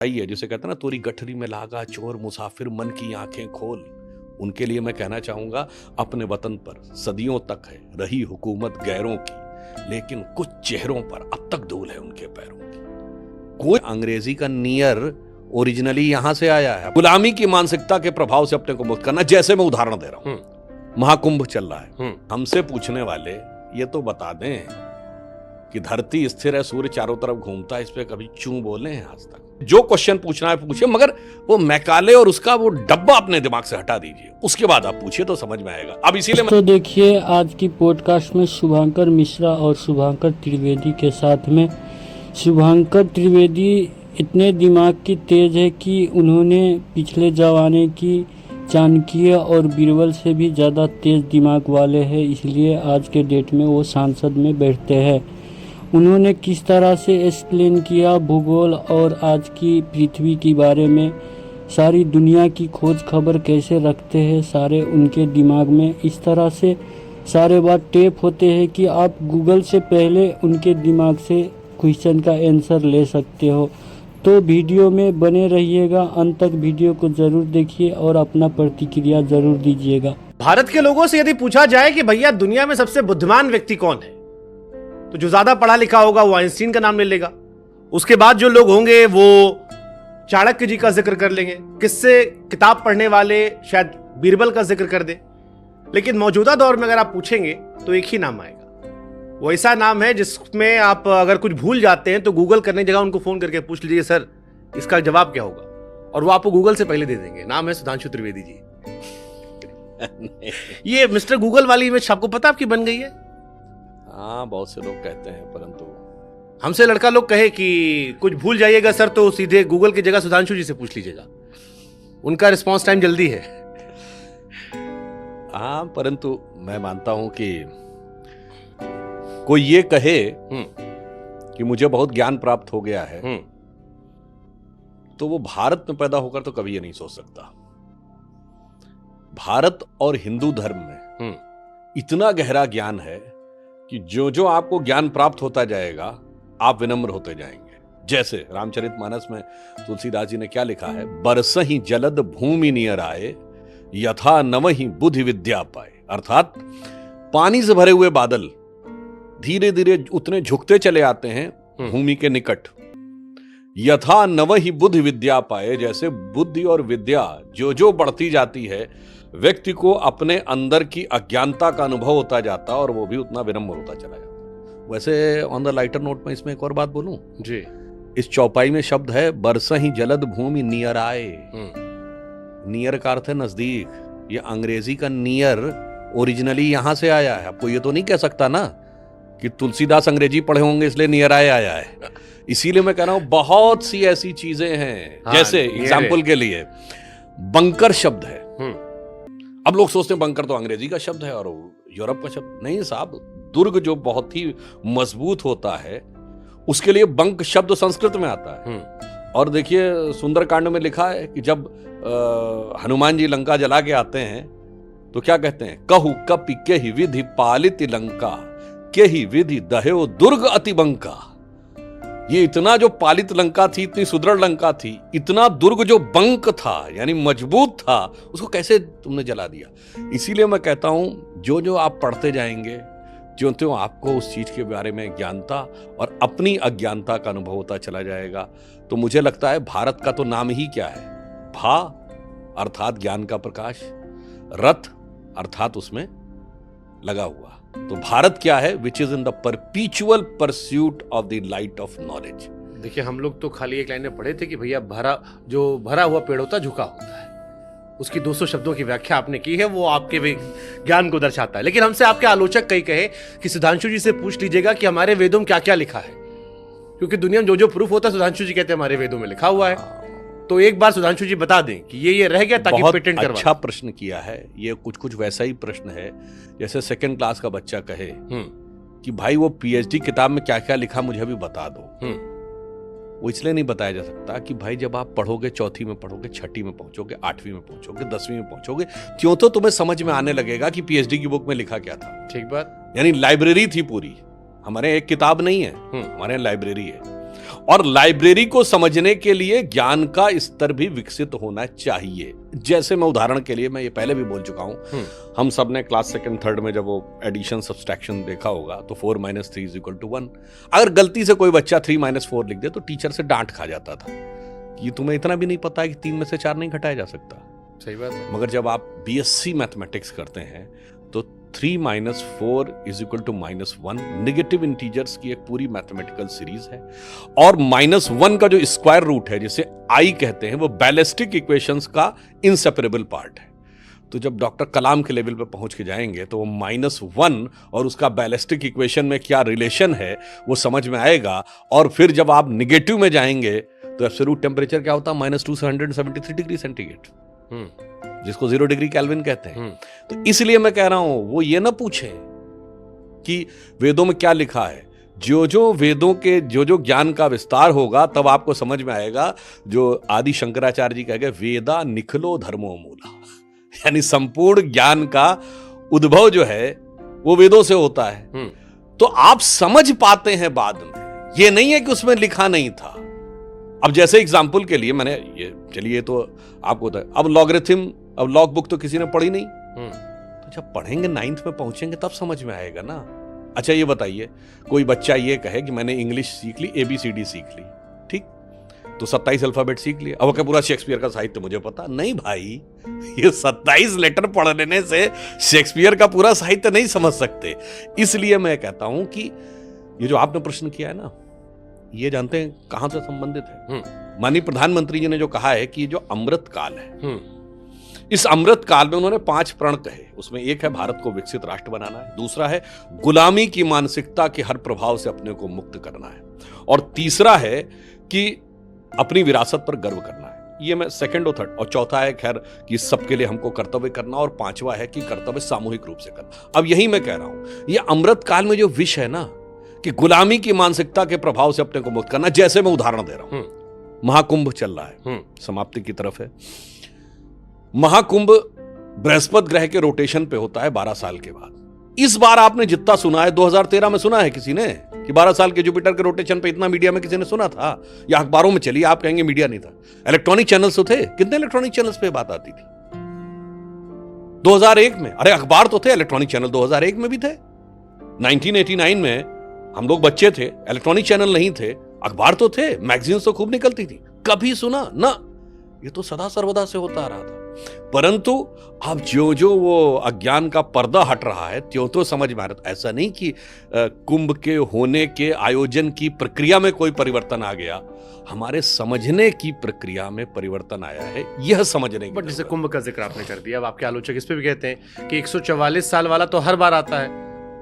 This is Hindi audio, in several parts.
सही है, जिसे कहते हैं ना, तोरी गठरी में लागा चोर मुसाफिर मन की आंखें खोल। उनके लिए मैं कहना चाहूंगा, अपने वतन पर सदियों तक है रही हुकूमत गैरों की, लेकिन कुछ चेहरों पर अब तक धूल है उनके पैरों की। कोई अंग्रेजी का नियर ओरिजिनली यहां से आया है। गुलामी की मानसिकता के प्रभाव से अपने को मुक्त करना। जैसे मैं उदाहरण दे रहा हूं, महाकुंभ चल रहा है, हमसे पूछने वाले ये तो बता दें कि धरती स्थिर है, सूर्य चारों तरफ घूमता है, इस पे कभी चूं बोले हैं आज तक? जो क्वेश्चन पूछना है पूछिए, मगर वो मैकाले और उसका वो डब्बा अपने दिमाग से हटा दीजिए, उसके बाद आप पूछिए तो समझ में आएगा। अब इसीलिए तो देखिए, आज की पॉडकास्ट में शुभांकर मिश्रा और शुभांकर त्रिवेदी के साथ में शुभांकर त्रिवेदी इतने दिमाग की तेज है कि उन्होंने पिछले जमाने की चाणक्य और बीरबल से भी ज़्यादा तेज दिमाग वाले हैं, इसलिए आज के डेट में वो सांसद में बैठते हैं। उन्होंने किस तरह से एक्सप्लेन किया भूगोल और आज की पृथ्वी के बारे में, सारी दुनिया की खोज खबर कैसे रखते हैं, सारे उनके दिमाग में इस तरह से सारे बात टेप होते हैं कि आप गूगल से पहले उनके दिमाग से क्वेश्चन का आंसर ले सकते हो। तो वीडियो में बने रहिएगा, अंत तक वीडियो को जरूर देखिए और अपना प्रतिक्रिया जरूर दीजिएगा। भारत के लोगों से यदि पूछा जाए कि भैया दुनिया में सबसे बुद्धिमान व्यक्ति कौन है, तो जो ज्यादा पढ़ा लिखा होगा वो आइंस्टीन का नाम ले लेगा। उसके बाद जो लोग होंगे वो चाणक्य जी का जिक्र कर लेंगे। किससे किताब पढ़ने वाले शायद बीरबल का जिक्र कर दे। लेकिन मौजूदा दौर में अगर आप पूछेंगे तो एक ही नाम आएगा। वो ऐसा नाम है जिसमें आप अगर कुछ भूल जाते हैं तो गूगल करने की जगह उनको फोन करके पूछ लीजिए, सर इसका जवाब क्या होगा, और वो आपको गूगल से पहले दे देंगे। नाम है सुधांशु त्रिवेदी जी। ये मिस्टर गूगल वाली इमेज आपको पता आपकी बन गई है। हाँ, बहुत से लोग कहते हैं, परंतु हमसे लड़का लोग कहे कि कुछ भूल जाइएगा सर तो सीधे गूगल की जगह सुधांशु जी से पूछ लीजिएगा, उनका रिस्पांस टाइम जल्दी है। हाँ, परंतु मैं मानता हूं कि कोई ये कहे कि मुझे बहुत ज्ञान प्राप्त हो गया है, तो वो भारत में पैदा होकर तो कभी ये नहीं सोच सकता। भारत और हिंदू धर्म में इतना गहरा ज्ञान है कि जो जो आपको ज्ञान प्राप्त होता जाएगा आप विनम्र होते जाएंगे। जैसे रामचरितमानस में तुलसीदास जी ने क्या लिखा है, बरसहि जलद भूमि नियर आए, यथा नवहि बुद्धि विद्या पाए। अर्थात पानी से भरे हुए बादल धीरे धीरे उतने झुकते चले आते हैं भूमि के निकट। यथा नवहि बुद्धि विद्या पाए, जैसे बुद्धि और विद्या जो जो बढ़ती जाती है, व्यक्ति को अपने अंदर की अज्ञानता का अनुभव होता जाता और वो भी उतना विनम्र होता चला जाता। वैसे ऑन द लाइटर नोट में इसमें एक और बात बोलूं जी, इस चौपाई में शब्द है बरसहि जलद भूमि नियर आए। नियर का अर्थ है नजदीक। ये अंग्रेजी का नियर ओरिजिनली यहां से आया है। आपको ये तो नहीं कह सकता ना कि तुलसीदास अंग्रेजी पढ़े होंगे इसलिए नियर आए आया है। इसीलिए मैं कह रहा हूं बहुत सी ऐसी चीजें हैं। हाँ, जैसे एग्जाम्पल के लिए बंकर शब्द है। अब लोग सोचते हैं बंकर तो अंग्रेजी का शब्द है और यूरोप का शब्द। नहीं साहब, दुर्ग जो बहुत ही मजबूत होता है उसके लिए बंक शब्द संस्कृत में आता है। और देखिए सुंदरकांड में लिखा है कि जब हनुमान जी लंका जला के आते हैं तो क्या कहते हैं, कहु कपि केहि विधि पालित लंका, केहि विधि दह्यो दुर्ग अति बंका। ये इतना जो पालित लंका थी, इतनी सुदृढ़ लंका थी, इतना दुर्ग जो बंक था यानी मजबूत था, उसको कैसे तुमने जला दिया। इसीलिए मैं कहता हूं जो जो आप पढ़ते जाएंगे ज्यों त्यों आपको उस चीज के बारे में ज्ञानता और अपनी अज्ञानता का अनुभव होता चला जाएगा। तो मुझे लगता है भारत का तो नाम ही क्या है, भा अर्थात ज्ञान का प्रकाश, रथ अर्थात उसमें लगा हुआ। तो भारत क्या है, which is in the परपीचुअल pursuit of the light of knowledge. देखिए हम लोग तो खाली एक लाइन में पढ़े थे कि भैया भरा हुआ पेड़ होता झुका होता है। उसकी 200 शब्दों की व्याख्या आपने की है, वो आपके भी ज्ञान को दर्शाता है। लेकिन हमसे आपके आलोचक कई कहे कि सुधांशु जी से पूछ लीजिएगा कि हमारे वेदों में क्या क्या लिखा है, क्योंकि दुनिया में जो जो प्रूफ होता है सुधांशु जी कहते हैं हमारे वेदों में लिखा हुआ है। तो एक बार सुधांशु जी बता दें कि ये रह गया ताकि पेटेंट करवा। अच्छा प्रश्न किया है। ये कुछ वैसा ही प्रश्न है जैसे सेकंड क्लास का बच्चा कहे कि भाई वो पीएचडी किताब में क्या क्या लिखा मुझे भी बता दो। वो इसलिए नहीं बताया जा सकता कि भाई जब आप पढ़ोगे, चौथी में पढ़ोगे, छठी में पहुंचोगे, 8वीं में पहुंचोगे, 10वीं में पहुंचोगे, त्यों तो तुम्हें समझ में आने लगेगा कि पीएचडी की बुक में लिखा क्या था। ठीक बात। यानी लाइब्रेरी थी पूरी। हमारे एक किताब नहीं है, हमारे लाइब्रेरी है। और लाइब्रेरी को समझने के लिए ज्ञान का स्तर भी विकसित होना चाहिए। जैसे मैं उदाहरण के लिए, मैं ये पहले भी बोल चुका हूं, हम सब ने क्लास सेकंड थर्ड में जब वो एडिशन सब्सट्रैक्शन देखा होगा तो 4 - 3 = 1। अगर गलती से कोई बच्चा 3 - 4 लिख दे तो टीचर से डांट खा जाता था कि तुम्हें इतना भी नहीं पता है कि 3 में से 4 नहीं घटाया जा सकता। सही बात है। मगर जब आप BSc मैथमेटिक्स करते हैं तो 3 - 4 = -1 नेगेटिव इंटीजर्स की एक पूरी मैथमेटिकल सीरीज है। और -1 का जो स्क्वायर रूट है, जिसे I कहते हैं, वो बैलिस्टिक इक्वेशंस का इनसेपरेबल पार्ट है। तो जब डॉक्टर कलाम के लेवल पे पहुंच के जाएंगे तो वो -1 और उसका बैलिस्टिक इक्वेशन में क्या रिलेशन है वो समझ में आएगा। और फिर जब आप निगेटिव में जाएंगे तो एब्सोल्यूट टेम्परेचर क्या होता है? -273 डिग्री सेंटीग्रेड, जिसको 0 डिग्री केल्विन कहते हैं। तो इसलिए मैं कह रहा हूं, वो ये ना पूछे कि वेदों में क्या लिखा है। जो वेदों के जो ज्ञान का विस्तार होगा तब आपको समझ में आएगा। जो आदि शंकराचार्य जी कह गए, वेदा निखलो धर्मो मूला, यानी संपूर्ण ज्ञान का उद्भव जो है वो वेदों से होता है। तो आप समझ पाते हैं बाद में, ये नहीं है कि उसमें लिखा नहीं था। अब जैसे एग्जाम्पल के लिए मैंने ये, चलिए तो आपको होता है, अब लॉगरिथम, अब लॉग बुक तो किसी ने पढ़ी नहीं, तो जब पढ़ेंगे 9th में पहुंचेंगे तब समझ में आएगा ना। अच्छा ये बताइए, कोई बच्चा ये कहे कि मैंने इंग्लिश सीख ली, ABCD सीख ली, ठीक, तो 27 अल्फाबेट सीख लिया, अब क्या पूरा शेक्सपियर का साहित्य मुझे पता नहीं? भाई, ये 27 लेटर पढ़ लेने से शेक्सपियर का पूरा साहित्य नहीं समझ सकते। इसलिए मैं कहता हूं कि ये जो आपने प्रश्न किया है ना, ये जानते हैं कहां से संबंधित है? माननीय प्रधानमंत्री जी ने जो कहा है कि जो अमृत काल है, इस अमृत काल में उन्होंने 5 प्रण कहे। उसमें एक है भारत को विकसित राष्ट्र बनाना है, दूसरा है गुलामी की मानसिकता के हर प्रभाव से अपने को मुक्त करना है, और तीसरा है कि अपनी विरासत पर गर्व करना है। ये मैं सेकंड और थर्ड, और चौथा है खैर कि सबके लिए हमको कर्तव्य करना, और 5वां है कि कर्तव्य सामूहिक रूप से करना। अब यही मैं कह रहा हूं, ये अमृत काल में जो विषय है ना कि गुलामी की मानसिकता के प्रभाव से अपने को मुक्त करना, जैसे मैं उदाहरण दे रहा हूं, महाकुंभ चल रहा है, समाप्ति की तरफ है। महाकुंभ बृहस्पति ग्रह के रोटेशन पे होता है 12 साल के बाद। इस बार आपने जितना सुना है, 2013 में सुना है किसी ने कि 12 साल के जुपिटर के रोटेशन पे इतना मीडिया में किसी ने सुना था? या अखबारों में चली, आप कहेंगे मीडिया नहीं था, इलेक्ट्रॉनिक चैनल्स तो थे। कितने इलेक्ट्रॉनिक चैनल्स पे बात आती थी 2001 में? अरे अखबार तो थे, इलेक्ट्रॉनिक चैनल 2001 में भी थे। 1989 में हम लोग बच्चे थे, इलेक्ट्रॉनिक चैनल नहीं थे, अखबार तो थे, मैगजीन्स तो खूब निकलती थी, कभी सुना ना? ये तो सदा सर्वदा से होता रहा था। परंतु अब जो वो अज्ञान का पर्दा हट रहा है, त्यों तो समझ में आ रहा। ऐसा नहीं कि कुंभ के होने के आयोजन की प्रक्रिया में कोई परिवर्तन आ गया, हमारे समझने की प्रक्रिया में परिवर्तन आया है, यह समझने की। बट जैसे कुंभ का जिक्र आपने कर दिया, अब आपके आलोचक इस पे भी कहते हैं कि 144 साल वाला तो हर बार आता है,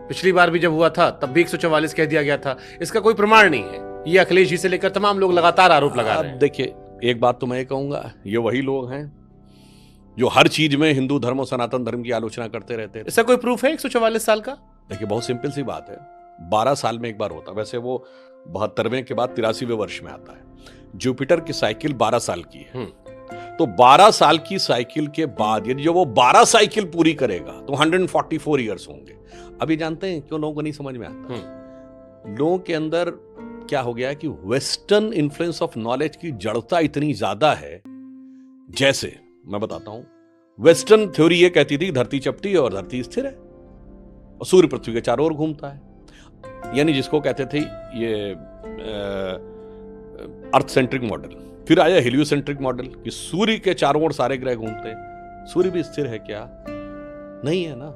पिछली बार भी जब हुआ था तब भी 144 कह दिया गया था, इसका कोई प्रमाण नहीं है। ये अखिलेश जी से लेकर तमाम लोग लगातार आरोप लगा रहे हैं। देखिए, एक बात तो मैं कहूंगा, ये वही लोग हैं जो हर चीज में हिंदू धर्म और सनातन धर्म की आलोचना करते रहते हैं। इसका कोई प्रूफ है 144 साल का? देखिए, बहुत सिंपल सी बात है, 12 साल में एक बार होता है। वैसे वो 72वें के बाद 83वें वर्ष में आता है। जुपिटर की साइकिल 12 साल की है, तो 12 साल की साइकिल के बाद यदि जो वो 12 साइकिल पूरी करेगा तो 144 ईयर्स होंगे। अभी जानते हैं क्यों लोगों को नहीं समझ में आता? लोगों के अंदर क्या हो गया है कि वेस्टर्न इन्फ्लुएंस ऑफ नॉलेज की जड़ता इतनी ज्यादा है। जैसे मैं बताता हूं, वेस्टर्न थ्योरी ये कहती थी धरती चपटी और धरती स्थिर है और सूर्य पृथ्वी के चारों ओर घूमता है, यानी जिसको कहते थे ये अर्थ सेंट्रिक मॉडल। फिर आया हेलियोसेंट्रिक मॉडल कि सूर्य के चारों ओर सारे ग्रह घूमते हैं। सूर्य भी स्थिर है क्या? नहीं है ना,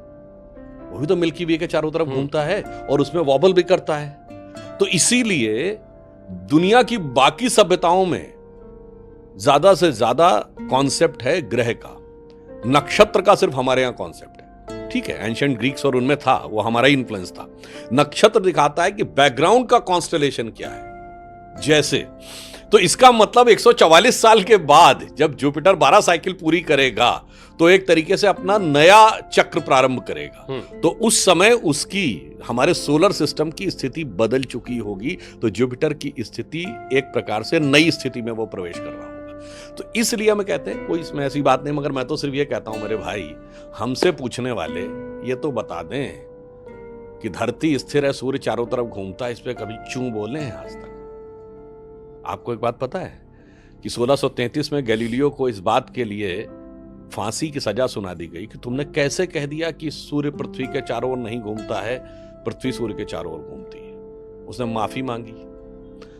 वो भी तो मिल्की वे के चारों तरफ घूमता है और उसमें वॉबल भी करता है। तो इसीलिए दुनिया की बाकी सभ्यताओं में ज्यादा से ज्यादा कॉन्सेप्ट है ग्रह का, नक्षत्र का सिर्फ हमारे यहां कॉन्सेप्ट है। ठीक है, एंशिएंट ग्रीक्स और उनमें था, वो हमारा ही इन्फ्लुएंस था। नक्षत्र दिखाता है कि बैकग्राउंड का कॉन्स्टेलेशन क्या है। जैसे तो इसका मतलब 144 साल के बाद जब जुपिटर 12 साइकिल पूरी करेगा तो एक तरीके से अपना नया चक्र प्रारंभ करेगा। तो उस समय उसकी हमारे सोलर सिस्टम की स्थिति बदल चुकी होगी, तो जुपिटर की स्थिति एक प्रकार से नई स्थिति में वो प्रवेश कर रहा होगा। तो इसलिए हम कहते हैं कोई इसमें ऐसी बात नहीं, मगर मैं तो सिर्फ ये कहता हूं मेरे भाई, हमसे पूछने वाले ये तो बता दें कि धरती स्थिर है, सूर्य चारों तरफ घूमता है, इस पे कभी चूं बोले हैं आज तक? आपको एक बात पता है कि 1633 में गैलीलियो को इस बात के लिए फांसी की सजा सुना दी गई कि तुमने कैसे कह दिया कि सूर्य पृथ्वी के चारों ओर नहीं घूमता है, पृथ्वी सूर्य के चारों ओर घूमती है। उसने माफी मांगी,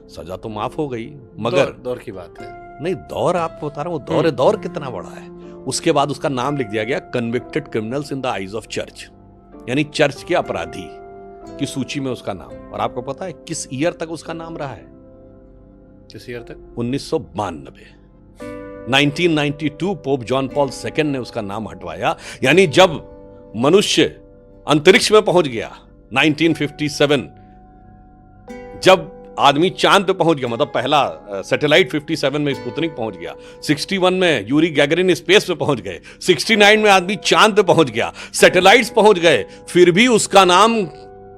सजा तो माफ हो गई, मगर दौर की बात है। नहीं, दौर आपको बता रहा हूं, दौर कितना बड़ा है। उसके बाद उसका नाम लिख दिया गया convicted criminals in the eyes of church, यानी चर्च के अपराधी की सूची में उसका नाम। और आपको पता है किस ईयर तक उसका नाम रहा है? किस ईयर तक? 1992। 1992 पोप जॉन पॉल II ने उसका नाम हटवाया, यानी जब मनुष्य अंतरिक्ष में पहुंच गया 1957, जब आदमी चांद पे पहुंच गया, मतलब पहला सैटेलाइट 57 में स्पुतनिक पहुंच गया, 61 में यूरी गैगरिन स्पेस पे पहुंच गए, 69 में आदमी चांद पे पहुंच गया, सैटेलाइट्स पहुंच गए, फिर भी उसका नाम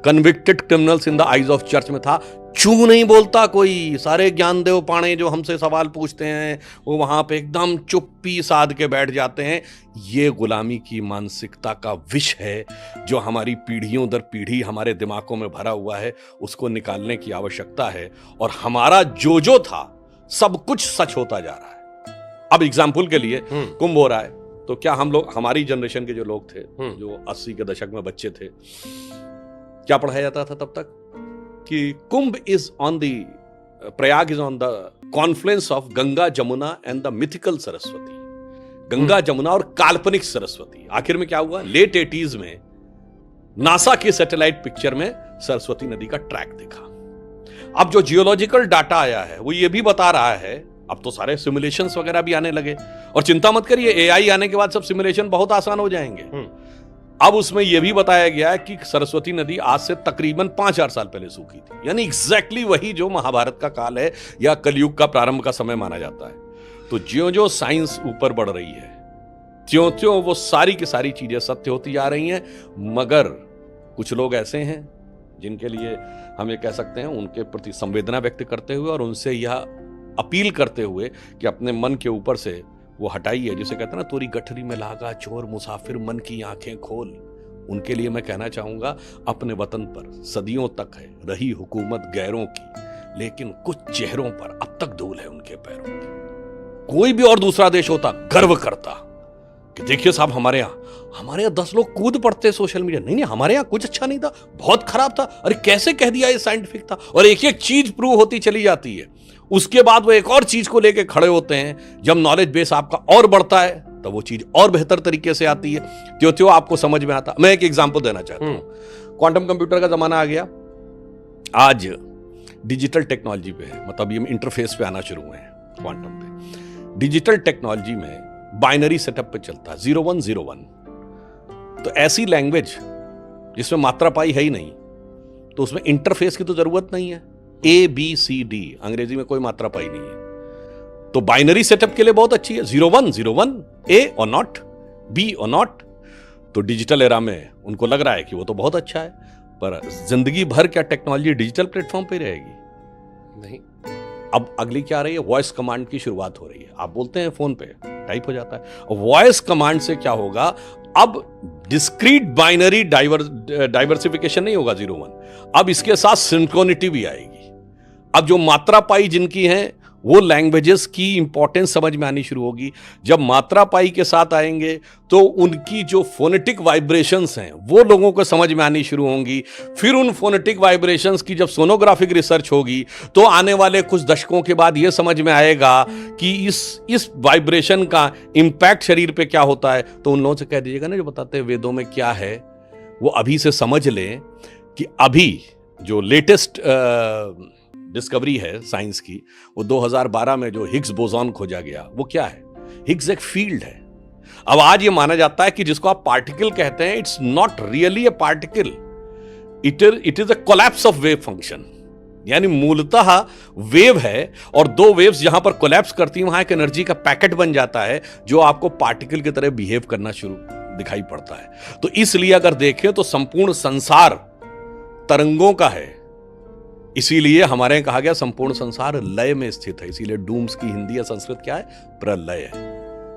convicted criminals in the eyes of church में था। चू नहीं बोलता कोई। सारे ज्ञानदेव पाणे जो हमसे सवाल पूछते हैं वो वहां पे एकदम चुप्पी साध के बैठ जाते हैं। ये गुलामी की मानसिकता का विष है जो हमारी पीढ़ियों दर पीढ़ी हमारे दिमागों में भरा हुआ है, उसको निकालने की आवश्यकता है। और हमारा जो था सब कुछ सच होता जा रहा है। अब एग्जाम्पल के लिए कुंभ हो रहा है, तो क्या हम लोग, हमारी जनरेशन के जो लोग थे, जो 80 के दशक में बच्चे थे, क्या पढ़ाया जाता था तब तक कि Kumbh is on the, Prayag is on the confluence of Ganga Jamuna and the mythical Saraswati. Ganga Jamuna और काल्पनिक सरस्वती। आखिर में क्या हुआ? लेट 80s में नासा के सैटेलाइट पिक्चर में सरस्वती नदी का ट्रैक देखा। अब जो जियोलॉजिकल डाटा आया है वो ये भी बता रहा है, अब तो सारे सिमुलेशंस वगैरह भी आने लगे, और चिंता मत करिए, एआई आने के बाद सब सिमुलेशन बहुत आसान हो जाएंगे। अब उसमें यह भी बताया गया है कि सरस्वती नदी आज से तकरीबन 5000 साल पहले सूखी थी, यानी एग्जैक्टली वही जो महाभारत का काल है या कलयुग का प्रारंभ का समय माना जाता है। तो ज्यों-ज्यों साइंस ऊपर बढ़ रही है, त्यों-त्यों वो सारी की सारी चीजें सत्य होती जा रही हैं। मगर कुछ लोग ऐसे हैं जिनके लिए हम ये कह सकते हैं, उनके प्रति संवेदना व्यक्त करते हुए और उनसे यह अपील करते हुए कि अपने मन के ऊपर से वो हटाइए, जिसे कहते हैं ना, तोरी गठरी में लागा चोर मुसाफिर मन की आंखें खोल। उनके लिए मैं कहना चाहूंगा, अपने वतन पर सदियों तक है रही हुकूमत गैरों की, लेकिन कुछ चेहरों पर अब तक धूल है उनके पैरों की। कोई भी और दूसरा देश होता गर्व करता कि देखिए साहब, हमारे यहाँ 10 लोग कूद पड़ते सोशल मीडिया, नहीं हमारे यहाँ कुछ अच्छा नहीं था, बहुत खराब था, अरे कैसे कह दिया ये साइंटिफिक था। और एक एक चीज प्रूव होती चली जाती है, उसके बाद वो एक और चीज को लेके खड़े होते हैं। जब नॉलेज बेस आपका और बढ़ता है तब वो चीज और बेहतर तरीके से आती है, त्यों आपको समझ में आता। मैं एक एग्जांपल देना चाहता हूं। क्वांटम कंप्यूटर का जमाना आ गया, आज डिजिटल टेक्नोलॉजी पे है, मतलब ये इंटरफेस पे आना शुरू हुए हैं क्वांटम पे। डिजिटल टेक्नोलॉजी में बाइनरी सेटअप पे चलता है 0101। तो ऐसी लैंग्वेज जिसमें मात्रा पाई है ही नहीं, तो उसमें इंटरफेस की तो जरूरत नहीं है। ABCD, अंग्रेजी में कोई मात्रा पाई नहीं है, तो बाइनरी सेटअप के लिए बहुत अच्छी है। 0101, A और नॉट, B और नॉट। तो डिजिटल एरा में उनको लग रहा है कि वो तो बहुत अच्छा है, पर जिंदगी भर क्या टेक्नोलॉजी डिजिटल प्लेटफॉर्म पे रहेगी? नहीं। अब अगली क्या आ रही है? वॉइस कमांड की शुरुआत हो रही है। आप बोलते हैं फोन पे, टाइप हो जाता है। वॉइस कमांड से क्या होगा? अब डिस्क्रीट बाइनरी डाइवर्सिफिकेशन नहीं होगा 01, अब इसके साथ सिंक्रोनिटी भी आएगी। अब जो मात्रा पाई जिनकी है वो लैंग्वेजेस की इंपॉर्टेंस समझ में आनी शुरू होगी। जब मात्रा पाई के साथ आएंगे तो उनकी जो फोनेटिक वाइब्रेशंस हैं वो लोगों को समझ में आनी शुरू होंगी। फिर उन फोनेटिक वाइब्रेशंस की जब सोनोग्राफिक रिसर्च होगी तो आने वाले कुछ दशकों के बाद ये समझ में आएगा कि इस वाइब्रेशन का इंपैक्ट शरीर पे क्या होता है। तो उन लोगों से कह दीजिएगा ना जो बताते हैं वेदों में क्या है, वो अभी से समझ लें कि अभी जो लेटेस्ट डिस्कवरी है साइंस की, वो 2012 में जो हिग्स बोसॉन खोजा गया, वो क्या है? हिग्स एक फील्ड है। अब आज ये माना जाता है कि जिसको आप पार्टिकल कहते हैं, it's not really a particle, it is a collapse of wave function. यानी मूलतः वेव है, और दो वेव्स जहां पर कोलैप्स करती हैं वहां एक एनर्जी का पैकेट बन जाता है जो आपको पार्टिकल की तरह बिहेव करना शुरू दिखाई पड़ता है। तो इसलिए अगर देखें तो संपूर्ण संसार तरंगों का है, इसीलिए हमारे यहां कहा गया संपूर्ण संसार लय में स्थित है। इसीलिए डूम्स की हिंदी या संस्कृत क्या है? प्रलय है,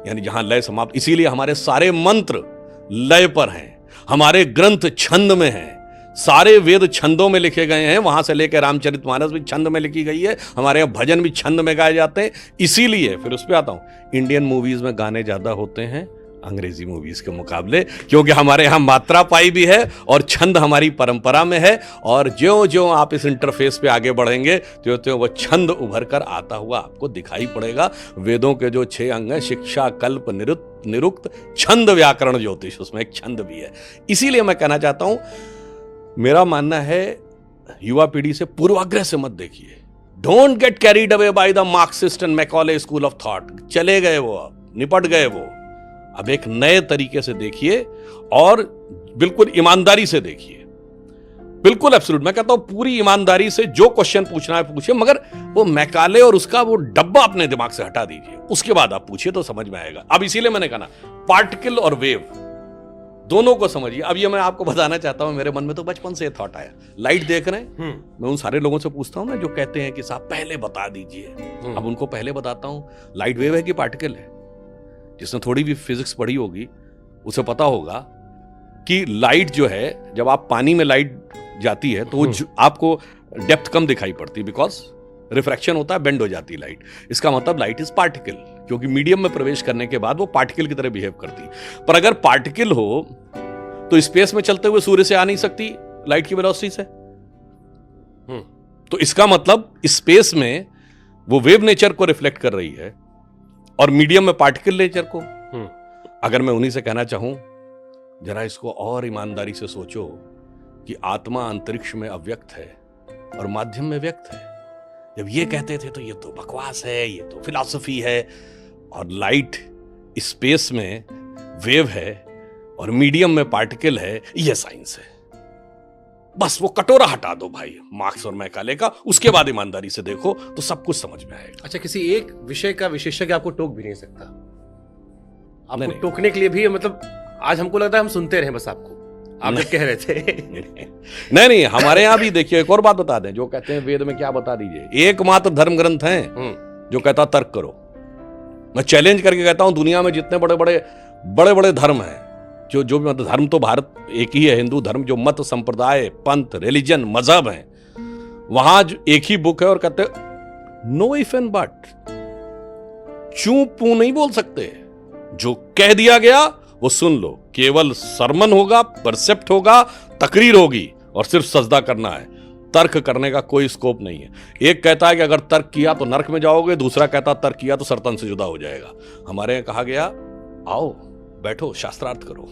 यानी जहां लय समाप्त। इसीलिए हमारे सारे मंत्र लय पर हैं, हमारे ग्रंथ छंद में हैं, सारे वेद छंदों में लिखे गए हैं, वहां से लेकर रामचरितमानस भी छंद में लिखी गई है, हमारे यहाँ भजन भी छंद में गाए जाते हैं। इसीलिए फिर उस पर आता हूं, इंडियन मूवीज में गाने ज्यादा होते हैं अंग्रेजी मूवीज के मुकाबले, क्योंकि हमारे यहाँ मात्रा पाई भी है और छंद हमारी परंपरा में है। और ज्यों ज्यों आप इस इंटरफेस पे आगे बढ़ेंगे त्यों त्यों वो छंद उभर कर आता हुआ आपको दिखाई पड़ेगा। वेदों के जो 6 अंग हैं, शिक्षा, कल्प, निरुक्त, छंद, व्याकरण, ज्योतिष, उसमें एक छंद भी है। इसीलिए मैं कहना चाहता हूं, मेरा मानना है युवा पीढ़ी से पूर्वाग्रह से मत देखिए। Don't get carried away by the Marxist and Macaulay school of thought. चले गए वो, अब निपट गए वो। अब एक नए तरीके से देखिए और बिल्कुल ईमानदारी से देखिए, बिल्कुल एब्सोल्यूट। मैं कहता हूं पूरी ईमानदारी से जो क्वेश्चन पूछना है पूछिए, मगर वो मैकाले और उसका वो डब्बा अपने दिमाग से हटा दीजिए, उसके बाद आप पूछिए तो समझ में आएगा। अब इसीलिए मैंने कहा ना, पार्टिकल और वेव दोनों को समझिए। अब ये मैं आपको बताना चाहता हूं, मेरे मन में तो बचपन से थॉट आया। लाइट देख रहे हैं, मैं उन सारे लोगों से पूछता हूं ना जो कहते हैं कि साहब पहले बता दीजिए। अब उनको पहले बताता हूं, लाइट वेव है कि पार्टिकल है। जिसने थोड़ी भी फिजिक्स पढ़ी होगी उसे पता होगा कि लाइट जो है, जब आप पानी में लाइट जाती है तो आपको डेप्थ कम दिखाई पड़ती है, बिकॉज रिफ्रैक्शन होता है, बेंड हो जाती है लाइट। इसका मतलब लाइट इज पार्टिकल, क्योंकि मीडियम में प्रवेश करने के बाद वो पार्टिकल की तरह बिहेव करती है। पर अगर पार्टिकल हो तो स्पेस में चलते हुए सूर्य से आ नहीं सकती लाइट की वेलोसिटी से। तो इसका मतलब स्पेस में वो वेव नेचर को रिफ्लेक्ट कर रही है और मीडियम में पार्टिकल नेचर को। अगर मैं उन्हीं से कहना चाहूं, जरा इसको और ईमानदारी से सोचो कि आत्मा अंतरिक्ष में अव्यक्त है और माध्यम में व्यक्त है। जब ये कहते थे तो ये तो बकवास है, ये तो फिलॉसफी है, और लाइट स्पेस में वेव है और मीडियम में पार्टिकल है, ये साइंस है। बस वो कटोरा हटा दो भाई मार्क्स और मैकाले का, उसके बाद ईमानदारी से देखो तो सब कुछ समझ में आएगा। अच्छा, किसी एक विषय का विशेषज्ञ आपको टोक भी नहीं सकता? आपको टोकने के लिए भी, मतलब आज हमको लगता है हम सुनते रहे बस आपको, आप जब कह रहे थे। नहीं, हमारे यहाँ भी देखिए, एक और बात बता दें, जो कहते हैं वेद में क्या बता दीजिए, एकमात्र धर्म ग्रंथ है जो कहता तर्क करो। मैं चैलेंज करके कहता हूं, दुनिया में जितने बड़े बड़े धर्म हैं, जो मतलब धर्म तो भारत एक ही है, हिंदू धर्म, जो मत, संप्रदाय, पंथ, रिलीजन, मजहब है, वहां एक ही बुक है और कहते नो इफ एंड बट, चू पू नहीं बोल सकते। जो कह दिया गया वो सुन लो, केवल सरमन होगा, परसेप्ट होगा, तकरीर होगी और सिर्फ सजदा करना है। तर्क करने का कोई स्कोप नहीं है। एक कहता है कि अगर तर्क किया तो नरक में जाओगे, दूसरा कहता तर्क किया तो सरतन से जुदा हो जाएगा। हमारे यहाँ कहा गया आओ बैठो शास्त्रार्थ करो।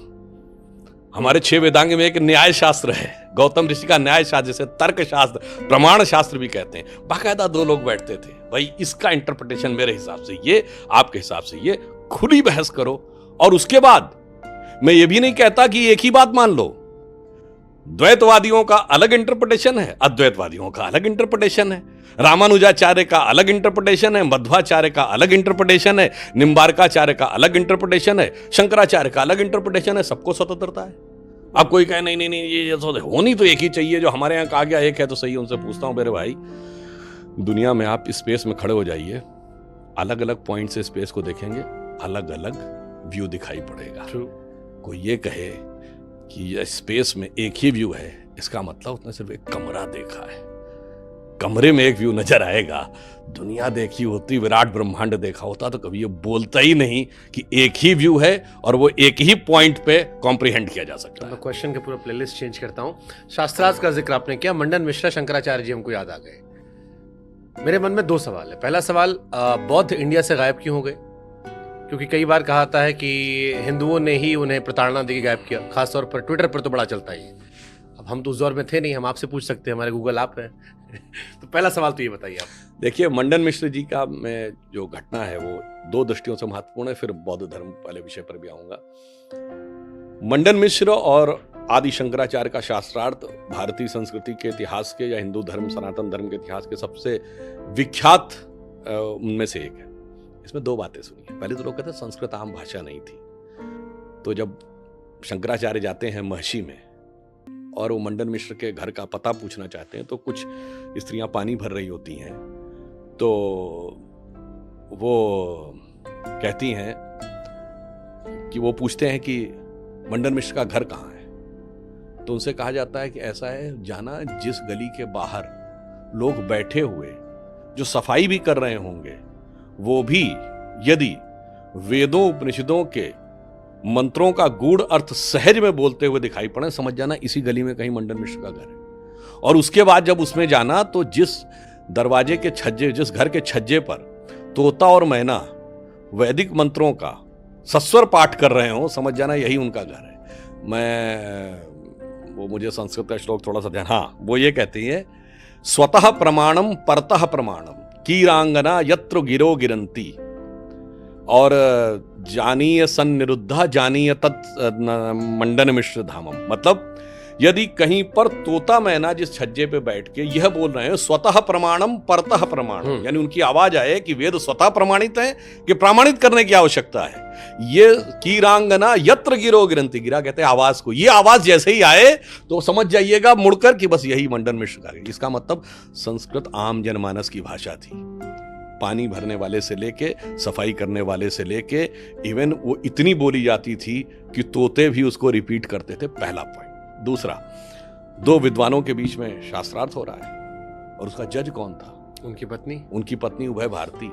हमारे 6 वेदांग में एक न्याय शास्त्र है, गौतम ऋषि का न्याय शास्त्र, जिसे तर्क शास्त्र, प्रमाण शास्त्र भी कहते हैं। बाकायदा 2 लोग बैठते थे, भाई इसका इंटरप्रिटेशन मेरे हिसाब से ये, आपके हिसाब से ये, खुली बहस करो। और उसके बाद मैं ये भी नहीं कहता कि एक ही बात मान लो। द्वैतवादियों का अलग इंटरप्रिटेशन है, अद्वैतवादियों का अलग इंटरप्रिटेशन है, रामानुजाचार्य का अलग इंटरप्रिटेशन है, मध्वाचार्य का अलग इंटरप्रिटेशन है, निम्बार्काचार्य का अलग इंटरप्रिटेशन है, शंकराचार्य का अलग इंटरप्रिटेशन है। सबको स्वतंत्रता है। अब कोई कहे नहीं ये होनी तो एक ही चाहिए, जो हमारे यहाँ कहा गया एक है तो सही। उनसे पूछता हूं, मेरे भाई, दुनिया में आप स्पेस में खड़े हो जाइए, अलग अलग पॉइंट से स्पेस को देखेंगे, अलग अलग व्यू दिखाई पड़ेगा। कोई ये कहे कि स्पेस में एक ही व्यू है, इसका मतलब उसने सिर्फ एक कमरा देखा है। कमरे में एक व्यू नजर आएगा। दुनिया देखी होती, विराट ब्रह्मांड देखा होता तो कभी ये बोलता ही नहीं कि एक ही व्यू है और वो एक ही पॉइंट पे कॉम्प्रिहेंड किया जा सकता है। मैं क्वेश्चन का पूरा प्लेलिस्ट चेंज करता हूं। शास्त्रार्थ का जिक्र आपने किया, मंडन मिश्रा, शंकराचार्य जी हमको याद आ गए। मेरे मन में 2 सवाल है। पहला सवाल, बौद्ध इंडिया से गायब क्यों हो गए? क्योंकि कई बार कहा था है कि हिंदुओं ने ही उन्हें प्रताड़ना देके गायब किया, खासतौर पर ट्विटर पर तो बड़ा चलता ही है। अब हम तो उस दौर में थे नहीं, हम आपसे पूछ सकते हैं, हमारे गूगल ऐप है। तो पहला सवाल तो ये बताइए आप। देखिए, मंडन मिश्र जी का में जो घटना है वो 2 दृष्टियों से महत्वपूर्ण है, फिर बौद्ध धर्म वाले विषय पर भी आऊंगा। मंडन मिश्र और आदि शंकराचार्य का शास्त्रार्थ भारतीय संस्कृति के इतिहास के, या हिंदू धर्म, सनातन धर्म के इतिहास के सबसे विख्यात उनमें से एक है। इसमें 2 बातें सुनिए। पहले तो लोग कहते हैं संस्कृत आम भाषा नहीं थी, तो जब शंकराचार्य जाते हैं महर्षि में और वो मंडन मिश्र के घर का पता पूछना चाहते हैं, तो कुछ स्त्रियां पानी भर रही होती हैं, तो वो कहती हैं कि वो पूछते हैं कि मंडन मिश्र का घर कहाँ है। तो उनसे कहा जाता है कि ऐसा है, जाना जिस गली के बाहर लोग बैठे हुए जो सफाई भी कर रहे होंगे, वो भी यदि वेदों उपनिषदों के मंत्रों का गूढ़ अर्थ सहज में बोलते हुए दिखाई पड़े, समझ जाना इसी गली में कहीं मंडन मिश्र का घर है। और उसके बाद जब उसमें जाना तो जिस दरवाजे के छज्जे, जिस घर के छज्जे पर तोता और मैना वैदिक मंत्रों का सस्वर पाठ कर रहे हो, समझ जाना यही उनका घर है। वो मुझे संस्कृत का श्लोक थोड़ा सा ध्यान, हाँ, वो ये कहती है, स्वतः प्रमाणम परतः प्रमाणम कीरांगना यत्र गिरो गिरंती, और जानीय सन्निरुद्धा जानीय तत् मंडन मिश्र धामम। मतलब यदि कहीं पर तोता मैना जिस छज्जे पे बैठ के यह बोल रहे हैं स्वतः प्रमाणम परतः प्रमाणम, यानी उनकी आवाज आए कि वेद स्वतः प्रमाणित है कि प्रमाणित करने की आवश्यकता है। ये कीरांगना यत्र गिरो गिरंती, गिरा कहते हैं आवाज को, ये आवाज जैसे ही आए तो समझ जाइएगा मुड़कर कि बस यही मंडन मिश्र का है। इसका मतलब संस्कृत आम जनमानस की भाषा थी, पानी भरने वाले से लेके सफाई करने वाले से लेके इवन वो इतनी बोली जाती थी कि तोते भी उसको रिपीट करते थे, पहला पॉइंट। दूसरा, दो विद्वानों के बीच में शास्त्रार्थ हो रहा है और उसका जज कौन था? उनकी पत्नी उभय भारती।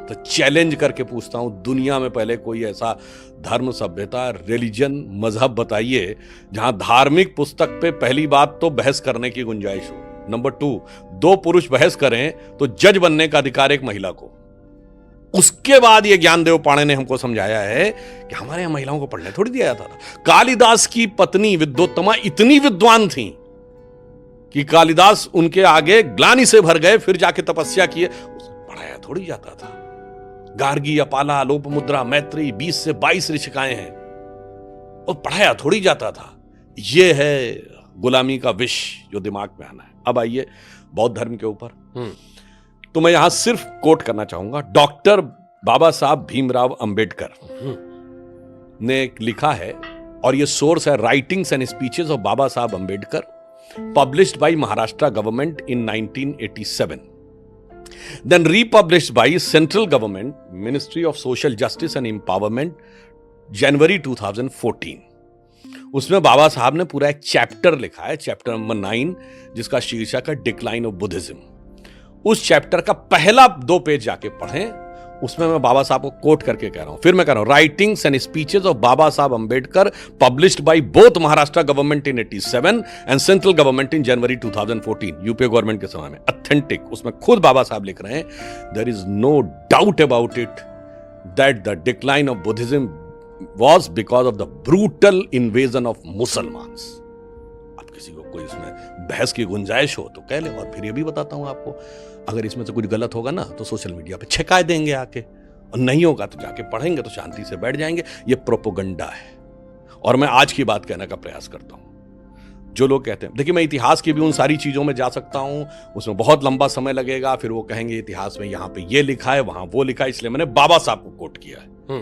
तो चैलेंज करके पूछता हूं, दुनिया में पहले कोई ऐसा धर्म, सभ्यता, रिलीजन, मजहब बताइए जहां धार्मिक पुस्तक पे पहली बात तो बहस करने की गुंजाइश हो, नंबर 2 दो पुरुष बहस करें तो जज बनने का अधिकार एक महिला को। उसके बाद ये ज्ञानदेव पाणे ने हमको समझाया है कि हमारे यहां महिलाओं को पढ़ने थोड़ी दिया जाता था। कालिदास की पत्नी विद्योत्तमा इतनी विद्वान थी कि कालिदास उनके आगे ग्लानि से भर गए, फिर जाके तपस्या किए, पढ़ाया थोड़ी जाता था। गार्गी, अपाला, लोपमुद्रा, मैत्री, 20 से 22 ऋषिकाएं हैं और पढ़ाया थोड़ी जाता था। यह है गुलामी का विष जो दिमाग में आना है। अब आइए बौद्ध धर्म के ऊपर, तो मैं यहां सिर्फ कोट करना चाहूंगा, डॉक्टर बाबा साहब भीमराव अंबेडकर ने लिखा है, और ये सोर्स है writings and speeches of Baba Saheb Ambedkar, published by Maharashtra government in 1987, then republished by Central Government Ministry of Social Justice and Empowerment जनवरी 2014। उसमें बाबा साहब ने पूरा एक चैप्टर लिखा है, चैप्टर नंबर 9, जिसका शीर्षक है डिक्लाइन ऑफ बुद्धिज्म। उस चैप्टर का पहला 2 पेज जाके पढ़ें, उसमें मैं बाबा साहब को कोट करके कह रहा हूं, फिर मैं कह रहा हूं, writings and speeches of Baba Saheb Ambedkar published by both Maharashtra government in 87 and central government in January 2014, UPA government के समय में, ऑथेंटिक। उसमें खुद बाबा साहब लिख रहे हैं, there is no doubt about it that the decline of Buddhism was because of the brutal invasion of Musalmans. अब किसी को कोई इसमें बहस की गुंजाइश हो तो कह ले, और फिर ये भी बताता हूं आपको, अगर इसमें से कुछ गलत होगा ना तो सोशल मीडिया पे छिकाए देंगे आके, और नहीं होगा तो जाके पढ़ेंगे तो शांति से बैठ जाएंगे। ये प्रोपोगंडा है, और मैं आज की बात कहने का प्रयास करता हूं। जो लोग कहते हैं, देखिए मैं इतिहास की भी उन सारी चीजों में जा सकता हूं, उसमें बहुत लंबा समय लगेगा, फिर वो कहेंगे इतिहास में यहां पे ये लिखा है, वहां वो लिखा है, इसलिए मैंने बाबा साहब को कोट किया है,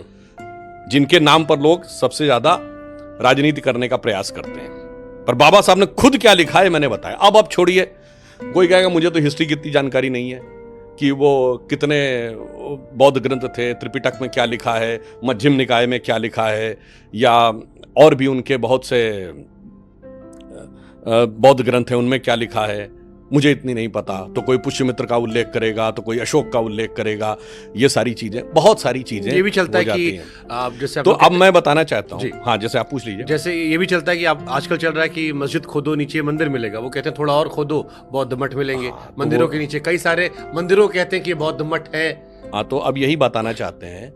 जिनके नाम पर लोग सबसे ज्यादा राजनीति करने का प्रयास करते हैं। पर बाबा साहब ने खुद क्या लिखा है मैंने बताया। अब छोड़िए, कोई कहेगा मुझे तो हिस्ट्री की इतनी जानकारी नहीं है कि वो कितने बौद्ध ग्रंथ थे, त्रिपिटक में क्या लिखा है, मध्यम निकाय में क्या लिखा है, या और भी उनके बहुत से बौद्ध ग्रंथ हैं उनमें क्या लिखा है, मुझे इतनी नहीं पता। तो कोई पुष्यमित्र का उल्लेख करेगा, तो कोई अशोक का उल्लेख करेगा, ये सारी चीजें, बहुत सारी चीजें ये भी चलता है कि जैसे तो अब मैं बताना चाहता हूँ, हाँ जैसे आप पूछ लीजिए। जैसे ये भी चलता है कि आप आजकल चल रहा है कि मस्जिद खोदो नीचे मंदिर मिलेगा, वो कहते हैं थोड़ा और खोदो बौद्ध मठ मिलेंगे। मंदिरों के नीचे कई सारे मंदिरों कहते हैं कि बौद्ध मठ है। हाँ, तो अब यही बताना चाहते हैं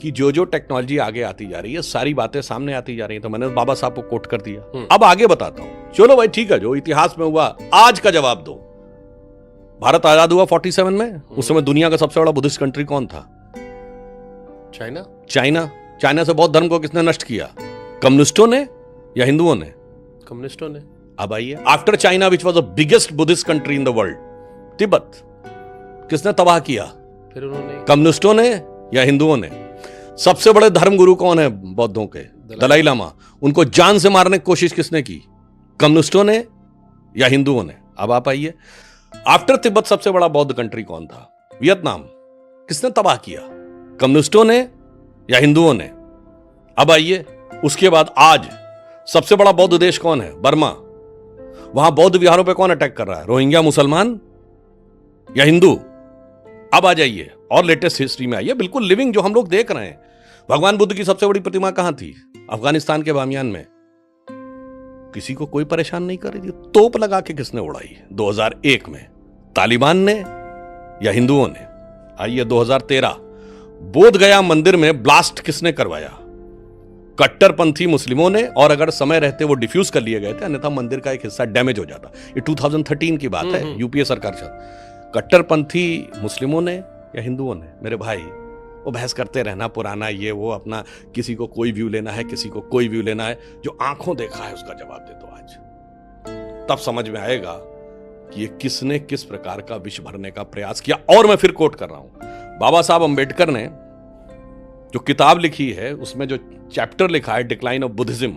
कि जो जो टेक्नोलॉजी आगे आती जा रही है, सारी बातें सामने आती जा रही हैं। तो मैंने बाबा साहब को कोट कर दिया, अब आगे बताता हूं। चलो भाई ठीक है, जो इतिहास में हुआ आज का जवाब दो। भारत आजाद हुआ 47 में, उस समय दुनिया का सबसे बड़ा बुद्धिस्ट कंट्री कौन था? चाइना से बौद्ध धर्म को किसने नष्ट किया? कम्युनिस्टों ने या हिंदुओं ने? कम्युनिस्टों ने। अब आइए, after China which was the biggest Buddhist country in the world, Tibet किसने तबाह किया? फिर उन्होंने, कम्युनिस्टों ने या हिंदुओं ने? सबसे बड़े धर्मगुरु कौन है बौद्धों के? दलाई लामा। उनको जान से मारने की कोशिश किसने की? कम्युनिस्टों ने या हिंदुओं ने? अब आप आइए, आफ्टर तिब्बत सबसे बड़ा बौद्ध कंट्री कौन था? वियतनाम। किसने तबाह किया? कम्युनिस्टों ने या हिंदुओं ने? अब आइए, उसके बाद आज सबसे बड़ा बौद्ध देश कौन है? बर्मा। वहां बौद्ध विहारों पे कौन अटैक कर रहा है? रोहिंग्या मुसलमान या हिंदू? अब आ जाइए और लेटेस्ट हिस्ट्री में आइए, बिल्कुल लिविंग जो हम लोग देख रहे हैं। भगवान बुद्ध की सबसे बड़ी प्रतिमा कहां थी? अफगानिस्तान के बामियान में। किसी को कोई परेशान नहीं कर रही थी। तोप लगा के किसने उड़ाई 2001 में? तालिबान ने या हिंदुओं ने? आइए 2013 बोध गया मंदिर में ब्लास्ट किसने करवाया? कट्टरपंथी मुस्लिमों ने, और अगर समय रहते वो डिफ्यूज कर लिए गए थे, अन्यथा मंदिर का एक हिस्सा डैमेज हो जाता। ये 2013 की बात है, यूपीए सरकार से। कट्टरपंथी मुस्लिमों ने या हिंदुओं ने? मेरे भाई वो बहस करते रहना पुराना ये वो, अपना किसी को कोई व्यू लेना है, किसी को कोई व्यू लेना है। जो आंखों देखा है उसका जवाब दे दो आज, तब समझ में आएगा कि ये किसने किस प्रकार का विष भरने का प्रयास किया। और मैं फिर कोट कर रहा हूं, बाबा साहब अंबेडकर ने जो किताब लिखी है उसमें जो चैप्टर लिखा है डिक्लाइन ऑफ बुद्धिज्म,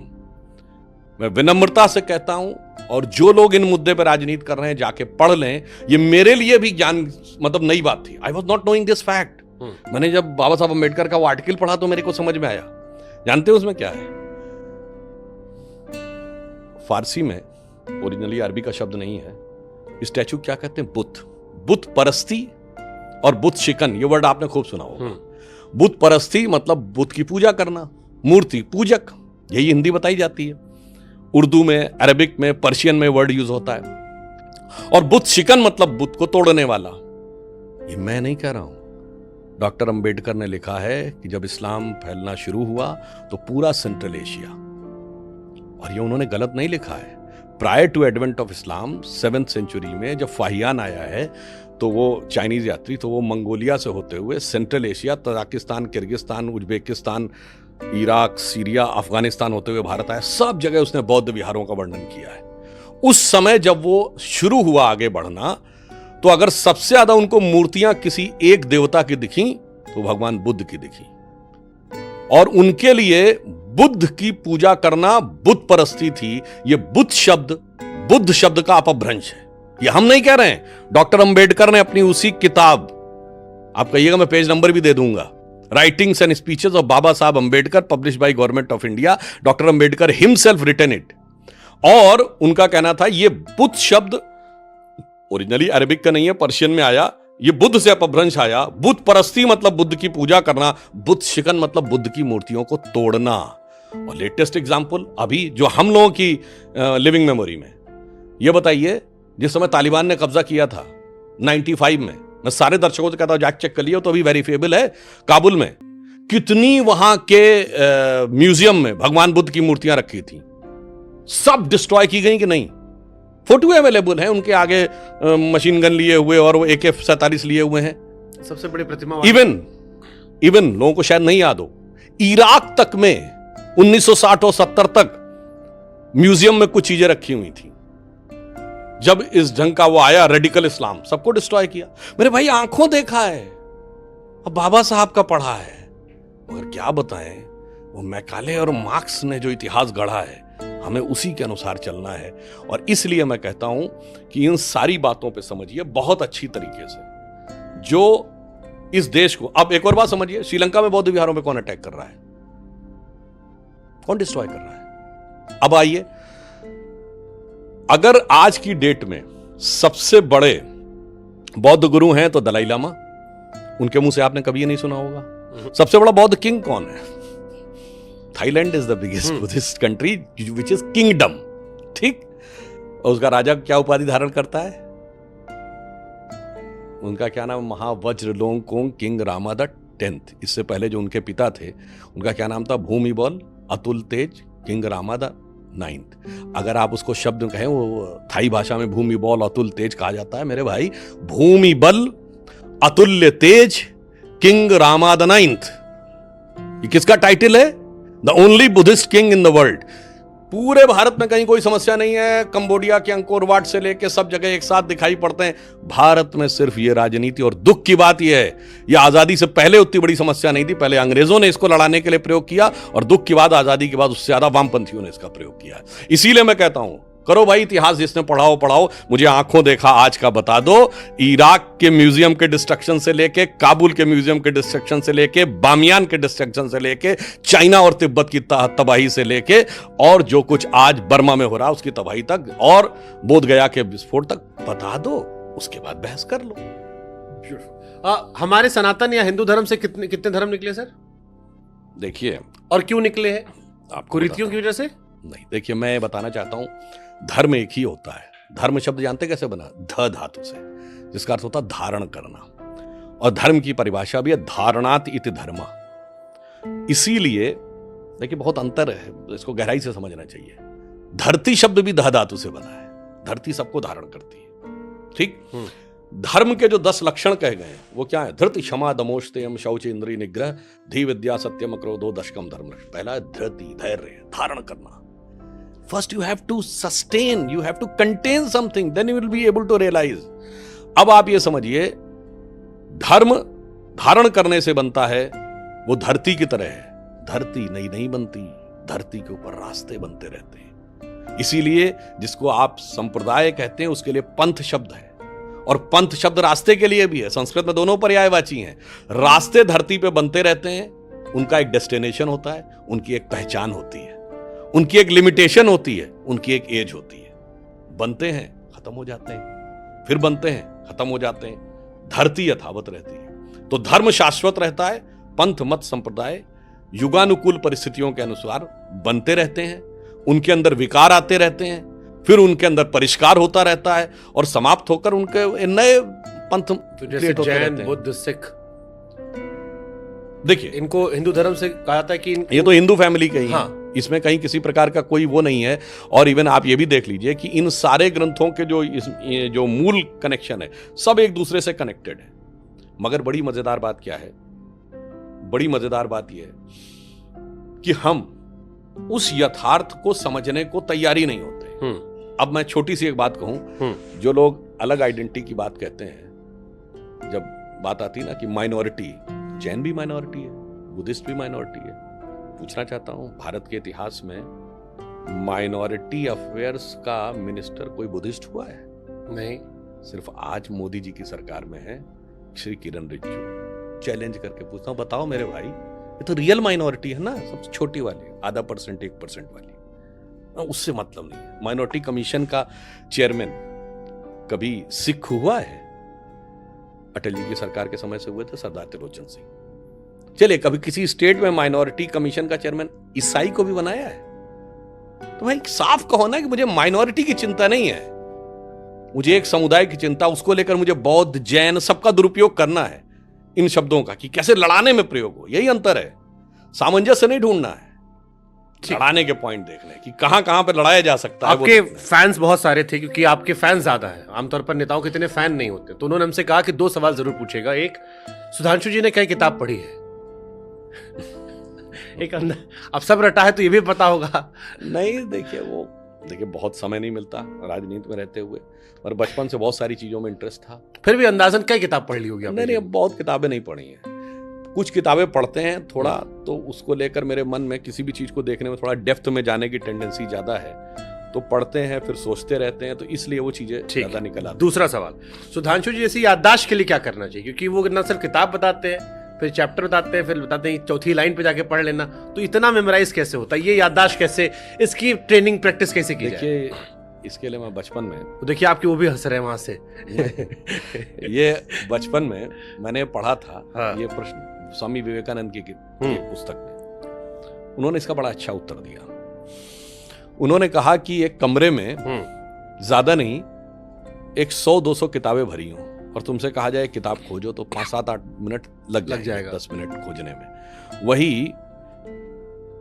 मैं विनम्रता से कहता हूं, और जो लोग इन मुद्दे पर राजनीति कर रहे हैं जाके पढ़ लें। ये मेरे लिए भी ज्ञान मतलब नई बात थी। I was not knowing this fact. मैंने जब बाबा साहब अंबेडकर का वो आर्टिकल पढ़ा तो मेरे को समझ में आया। जानते हो उसमें क्या है? फारसी में ओरिजिनली अरबी का शब्द नहीं है। स्टैचू क्या कहते हैं? बुत। बुत परस्ती और बुत शिकन, ये वर्ड आपने खूब सुना होगा। बुत परस्ती मतलब बुत की पूजा करना, मूर्ति पूजक, यही हिंदी बताई जाती है। उर्दू में, अरबिक में, पर्शियन में वर्ड यूज होता है। और बुत शिकन मतलब बुत को तोड़ने वाला। ये मैं नहीं कह रहा हूं, डॉक्टर अंबेडकर ने लिखा है कि जब इस्लाम फैलना शुरू हुआ तो पूरा सेंट्रल एशिया, और ये उन्होंने गलत नहीं लिखा है। Prior to advent of Islam 7th century में जब फाहियान आया है तो वो चाइनीज यात्री, तो वो मंगोलिया से होते हुए central Asia, Tajikistan, Kyrgyzstan, Uzbekistan, Iraq, Syria, Afghanistan होते हुए भारत आया। सब जगह उसने बौद्ध विहारों का वर्णन किया है। उस समय जब वो शुरू हुआ आगे बढ़ना, तो अगर सबसे ज्यादा उनको मूर्तियां किसी एक देवता की दिखी तो भगवान बुद्ध की दिखी, और उनके लिए बुद्ध की पूजा करना बुद्ध परस्ती थी। ये बुद्ध शब्द का अपभ्रंश है, ये हम नहीं कह रहे हैं। डॉक्टर अंबेडकर ने अपनी उसी किताब, आप कहिएगा मैं पेज नंबर भी दे दूंगा, writings and speeches of Baba Saheb Ambedkar, publish by government of India, doctor Ambedkar himself written it. और उनका कहना था ये बुद्ध शब्द ओरिजिनली अरबिक का नहीं है, पर्शियन में आया, ये बुद्ध से अपभ्रंश आया। बुद्ध परस्ती मतलब बुद्ध की पूजा करना, बुद्ध शिकन मतलब बुद्ध की मूर्तियों को तोड़ना। और लेटेस्ट एग्जांपल अभी जो हम लोगों की लिविंग मेमोरी में, ये बताइए जिस समय तालिबान ने कब्जा किया था 95 में, मैं सारे दर्शकों से कहता हूं जाके चेक कर लिया, तो अभी वेरीफेबल है, काबुल में कितनी वहां के म्यूजियम में भगवान बुद्ध की मूर्तियां रखी थी, सब डिस्ट्रॉय की गई कि नहीं? फोटो अवेलेबल है उनके आगे मशीन गन लिए हुए और वो AK-47 लिए हुए हैं। सबसे बड़ी प्रतिमा इवन लोगों को शायद नहीं याद हो, इराक तक में 1960 और 70 तक म्यूजियम में कुछ चीजें रखी हुई थी। जब इस ढंग का वो आया रेडिकल इस्लाम, सबको डिस्ट्रॉय किया। मेरे भाई आंखों देखा है और बाबा साहब का पढ़ा है, मगर क्या बताएं, वो मैकाले और मार्क्स ने जो इतिहास गढ़ा है, हमें उसी के अनुसार चलना है। और इसलिए मैं कहता हूं कि इन सारी बातों पे समझिए बहुत अच्छी तरीके से, जो इस देश को, अब एक और बात समझिए, श्रीलंका में बौद्ध विहारों पे कौन अटैक कर रहा है, कौन डिस्ट्रॉय कर रहा है? अब आइए, अगर आज की डेट में सबसे बड़े बौद्ध गुरु हैं तो दलाई लामा, उनके मुंह से आपने कभी ये नहीं सुना होगा। सबसे बड़ा बौद्ध किंग कौन है? Thailand is the biggest Buddhist country which is kingdom, ठीक? और उसका राजा क्या उपाधि धारण करता है? उनका क्या नाम? महावज्रलोंगकोंग किंग रामा द 10th। इससे पहले जो उनके पिता थे उनका क्या नाम था? भूमिबल अतुल तेज किंग रामा द 9th। अगर आप उसको शब्द कहें, वो थाई भाषा में भूमिबल अतुल तेज कहा जाता है। मेरे भाई, भूमिबल अतुल्य तेज किंग रामा द 9th, ये किसका टाइटल है? The only Buddhist king in the world. पूरे भारत में कहीं कोई समस्या नहीं है, कंबोडिया के अंकोर वाट से लेके सब जगह एक साथ दिखाई पड़ते हैं। भारत में सिर्फ ये राजनीति, और दुख की बात यह है, यह आजादी से पहले उतनी बड़ी समस्या नहीं थी। पहले अंग्रेजों ने इसको लड़ाने के लिए प्रयोग किया, और दुख की बात आजादी के बाद उससे ज्यादा वामपंथियों ने इसका प्रयोग किया। इसीलिए मैं कहता हूं करो भाई इतिहास, जिसने पढ़ाओ पढ़ाओ, मुझे आंखों देखा आज का बता दो। इराक के म्यूजियम के डिस्ट्रक्शन से लेके, काबुल के म्यूजियम के डिस्ट्रक्शन से लेके, बामियान के डिस्ट्रक्शन से लेके, चाइना और तिब्बत की तबाही से लेके, और जो कुछ आज बर्मा में हो रहा उसकी तबाही तक, और बोधगया के विस्फोट तक बता दो, उसके बाद बहस कर लो। हमारे सनातन या हिंदू धर्म से कितने कितने धर्म निकले सर? देखिए, और क्यों निकले हैं? आपको कुरीतियों की वजह से? नहीं, देखिए मैं बताना चाहता हूं, धर्म एक ही होता है। धर्म शब्द जानते कैसे बना? ध धातु से, जिसका अर्थ होता है धारण करना, और धर्म की परिभाषा भी है धारणात इति धर्म। इसीलिए देखिए बहुत अंतर है, इसको गहराई से समझना चाहिए। धरती शब्द भी ध धातु से बना है, धरती सबको धारण करती है, ठीक। धर्म के जो 10 लक्षण कहे गए हैं वो क्या है? धृति, क्षमा, दमोस्तेयम, शौच, इंद्रिय निग्रह, धी विद्या, सत्यम, क्रोधो, दशकम धर्म। पहला है धृति, धैर्य, धारण करना। First you have to sustain, you have to contain something, then you will be able to realise. अब आप ये समझिए, धर्म धारण करने से बनता है, वो धरती की तरह है। धरती नहीं बनती, धरती के ऊपर रास्ते बनते रहते हैं। इसीलिए जिसको आप संप्रदाय कहते हैं उसके लिए पंथ शब्द है, और पंथ शब्द रास्ते के लिए भी है। संस्कृत में दोनों पर्यायवाची हैं। रास्ते धरती पे बनते रहते हैं, उनका एक डेस्टिनेशन होता है, उनकी एक पहचान होती है, उनकी एक लिमिटेशन होती है, उनकी एक एज होती है। बनते हैं, खत्म हो जाते हैं, फिर बनते हैं, खत्म हो जाते हैं। धरती यथावत रहती है। तो धर्म शाश्वत रहता है, पंथ मत संप्रदाय युगानुकूल परिस्थितियों के अनुसार बनते रहते हैं, उनके अंदर विकार आते रहते हैं, फिर उनके अंदर परिष्कार होता रहता है, और समाप्त होकर उनके नए पंथ जैसे जैन, बुद्ध, सिख। देखिए, इनको हिंदू धर्म से कहा जाता है कि ये तो हिंदू फैमिली का ही हाँ। है, इसमें कहीं किसी प्रकार का कोई वो नहीं है। और इवन आप ये भी देख लीजिए कि इन सारे ग्रंथों के जो मूल कनेक्शन है, सब एक दूसरे से कनेक्टेड है। मगर बड़ी मजेदार बात क्या है? बड़ी मजेदार बात यह है कि हम उस यथार्थ को समझने को तैयार ही नहीं होते। अब मैं छोटी सी एक बात कहूं, जो लोग अलग आइडेंटिटी की बात कहते हैं, जब बात आती है ना कि माइनॉरिटी, जैन भी माइनॉरिटी है, बुद्धिस्ट भी माइनॉरिटी है। पूछना चाहता हूं, भारत के इतिहास में माइनॉरिटी अफेयर्स का मिनिस्टर कोई बुद्धिस्ट हुआ है? नहीं। सिर्फ आज मोदी जी की सरकार में है श्री किरण रिजिजू। चैलेंज करके पूछता हूं, बताओ मेरे भाई, ये तो रियल माइनॉरिटी है ना, सबसे छोटी वाली, 0.5%, 1% वाली, उससे मतलब नहीं है। माइनॉरिटी कमीशन का चेयरमैन कभी सिख हुआ है? अटल जी की सरकार के समय से हुए थे सरदार त्रिलोचन सिंह। चलिए, कभी किसी स्टेट में माइनॉरिटी कमीशन का चेयरमैन ईसाई को भी बनाया है? तो भाई साफ कहो ना कि मुझे माइनॉरिटी की चिंता नहीं है, मुझे एक समुदाय की चिंता, उसको लेकर मुझे बौद्ध, जैन सबका दुरुपयोग करना है इन शब्दों का, कि कैसे लड़ाने में प्रयोग हो। यही अंतर है, सामंजस्य नहीं ढूंढना है, लड़ाने के पॉइंट देखने कि कहां कहां पे लड़ाया जा सकता है। आपके फैंस बहुत सारे थे, क्योंकि आपके फैंस ज्यादा हैं। आमतौर पर नेताओं के इतने फैन नहीं होते, तो उन्होंने हमसे कहा कि 2 सवाल जरूर पूछेगा। एक, सुधांशु जी ने क्या किताब पढ़ी है? एक अब सब रटा है तो ये भी पता होगा। नहीं, देखिए बहुत समय नहीं मिलता राजनीति में रहते हुए, और बचपन से बहुत सारी चीजों में इंटरेस्ट था। फिर भी अंदाजन क्या किताब पढ़ ली होगी आपने? नहीं, बहुत किताबें नहीं पढ़ी हैं। कुछ किताबें पढ़ते हैं थोड़ा, तो उसको लेकर मेरे मन में किसी भी चीज को देखने में थोड़ा डेप्थ में जाने की टेंडेंसी ज्यादा है, तो पढ़ते हैं फिर सोचते रहते हैं, तो इसलिए वो चीजें ज्यादा निकल आती। दूसरा सवाल, सुधांशु जी जैसी याददाश्त के लिए क्या करना चाहिए? क्योंकि वो न सिर्फ किताब बताते हैं, फिर चैप्टर बताते हैं, फिर बताते हैं चौथी लाइन पे जाके पढ़ लेना, तो इतना मेमोराइज कैसे होता है? ये याददाश्त कैसे, इसकी ट्रेनिंग प्रैक्टिस कैसे की जाए? देखिए, इसके लिए मैं बचपन में, तो देखिए आपके वो भी हंस रहे हैं वहां से। ये बचपन में मैंने पढ़ा था। हाँ। ये प्रश्न स्वामी विवेकानंद की पुस्तक में, उन्होंने इसका बड़ा अच्छा उत्तर दिया। उन्होंने कहा कि एक कमरे में ज्यादा नहीं 100-200 किताबें भरी हों, और तुमसे कहा जाए किताब खोजो, तो 5-7-8 मिनट लग जाएगा 10 मिनट खोजने में। वही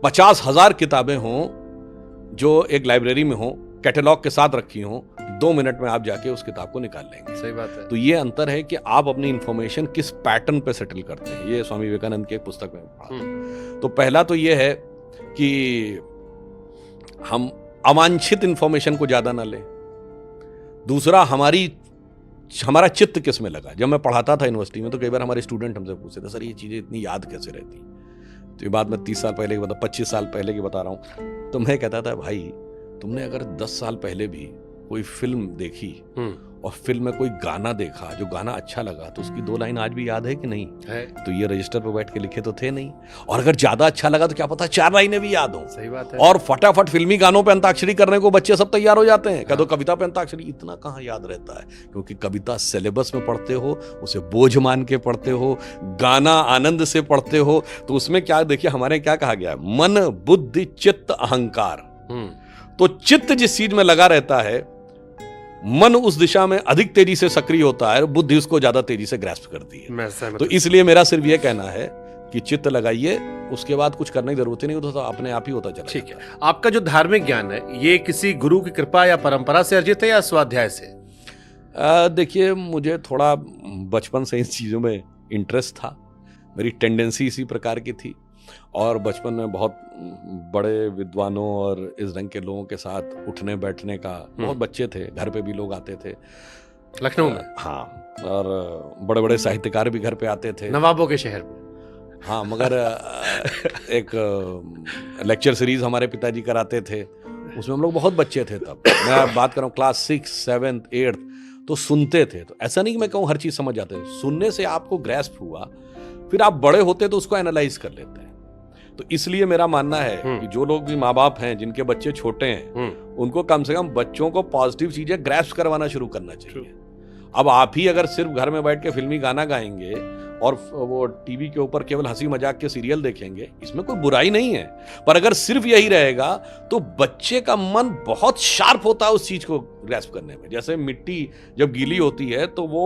50,000 किताबें हों जो एक लाइब्रेरी में हो, कैटलॉग के साथ रखी हों, 2 मिनट में आप जाके उस किताब को निकाल लेंगे। सही बात है। तो ये अंतर है कि आप अपनी इंफॉर्मेशन किस पैटर्न पे सेटल करते हैं। ये स्वामी विवेकानंद की एक पुस्तक में पढ़ा। तो पहला तो ये है कि हम अवांछित इंफॉर्मेशन को ज्यादा ना लें। दूसरा, हमारा चित्त किस में लगा। जब मैं पढ़ाता था यूनिवर्सिटी में, तो कई बार हमारे स्टूडेंट हमसे पूछते थे, सर ये चीजें इतनी याद कैसे रहती? तो ये बात मैं 30 साल पहले की 25 साल पहले की बता रहा हूँ। तो मैं कहता था, भाई तुमने अगर 10 साल पहले भी कोई फिल्म देखी और फिल्म में कोई गाना देखा, जो गाना अच्छा लगा, तो उसकी 2 लाइन आज भी याद है कि नहीं है? तो ये रजिस्टर पर बैठ के लिखे तो थे नहीं। और अगर ज्यादा अच्छा लगा तो क्या पता 4 लाइनें भी याद हो। सही बात है। और फटाफट फिल्मी गानों पे अंताक्षरी करने को बच्चे सब तैयार हो जाते हैं। कह दो कविता पे अंताक्षरी, इतना कहाँ याद रहता है, क्योंकि कविता सिलेबस में पढ़ते हो, उसे बोझ मान के पढ़ते हो, गाना आनंद से पढ़ते हो। तो उसमें क्या, देखिए हमारे क्या कहा गया है, मन बुद्धि चित्त अहंकार। तो चित्त जिस चीज में लगा रहता है, मन उस दिशा में अधिक तेजी से सक्रिय होता है, बुद्धि उसको ज्यादा तेजी से ग्रैस्प करती है। तो इसलिए मेरा सिर्फ यह कहना है कि चित्त लगाइए, उसके बाद कुछ करने की जरूरत ही नहीं, तो अपने आप ही होता चला। ठीक है। आपका जो धार्मिक ज्ञान है, ये किसी गुरु की कृपा या परंपरा से अर्जित है या स्वाध्याय से? देखिए, मुझे थोड़ा बचपन से इन चीजों में इंटरेस्ट था, मेरी टेंडेंसी इसी प्रकार की थी। और बचपन में बहुत बड़े विद्वानों और इस ढंग के लोगों के साथ उठने बैठने का, बहुत बच्चे थे, घर पे भी लोग आते थे लखनऊ में। हाँ, और बड़े बड़े साहित्यकार भी घर पे आते थे, नवाबों के शहर में। हाँ, मगर एक लेक्चर सीरीज हमारे पिताजी कराते थे, उसमें हम लोग बहुत बच्चे थे तब। मैं बात कर रहा हूँ क्लास 6, 7, 8, तो सुनते थे। तो ऐसा नहीं कि मैं कहूँ हर चीज समझ जाते थे, सुनने से आपको ग्रैस्प हुआ, फिर आप बड़े होते तो उसको एनालाइज कर लेते हैं। तो इसलिए मेरा मानना है कि जो लोग भी माँ बाप हैं जिनके बच्चे छोटे हैं, उनको कम से कम बच्चों को पॉजिटिव चीजें ग्रैस्प करवाना शुरू करना चाहिए। अब आप ही अगर सिर्फ घर में बैठ के फिल्मी गाना गाएंगे और वो टीवी के ऊपर केवल हंसी मजाक के सीरियल देखेंगे, इसमें कोई बुराई नहीं है, पर अगर सिर्फ यही रहेगा तो बच्चे का मन बहुत शार्प होता है उस चीज को ग्रैस्प करने में। जैसे मिट्टी जब गीली होती है तो वो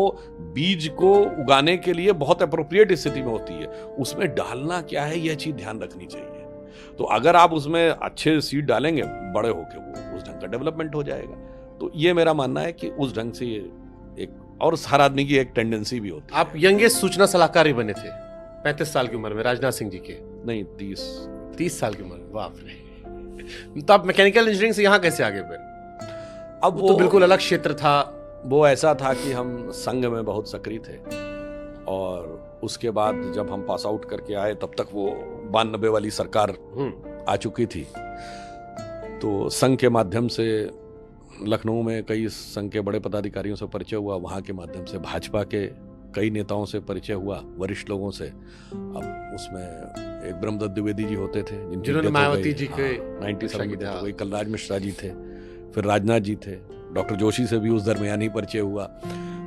बीज को उगाने के लिए बहुत अप्रोप्रिएट स्थिति में होती है, उसमें डालना क्या है यह चीज ध्यान रखनी चाहिए। तो अगर आप उसमें अच्छे सीड डालेंगे, बड़े होके वो उस ढंग का डेवलपमेंट हो जाएगा। तो ये मेरा मानना है कि उस ढंग से एक, और हर आदमी की एक टेंडेंसी भी होती है। आप यंगेस्ट सूचना सलाहकार भी बने थे 35 साल की उम्र में, राजनाथ सिंह जी के। नहीं, 30 साल की उम्र, बाप रे। तो आप मैकेनिकल इंजीनियरिंग से यहाँ कैसे आगे बढ़े? अब वो तो बिल्कुल अलग क्षेत्र था। वो ऐसा था कि हम संघ में बहुत सक्रिय थे, और उसके बाद जब हम पास आउट करके आए तब तक वो 92 वाली सरकार आ चुकी थी। तो संघ के माध्यम से लखनऊ में कई संघ के बड़े पदाधिकारियों से परिचय हुआ, वहाँ के माध्यम से भाजपा के कई नेताओं से परिचय हुआ, वरिष्ठ लोगों से। अब उसमें एक ब्रह्मदत्त द्विवेदी जी होते थे जिन्होंने मायावती जी के 97 में थे, वही कलराज मिश्रा जी थे, फिर राजनाथ जी थे, डॉक्टर जोशी से भी उस दरमियान ही परिचय हुआ।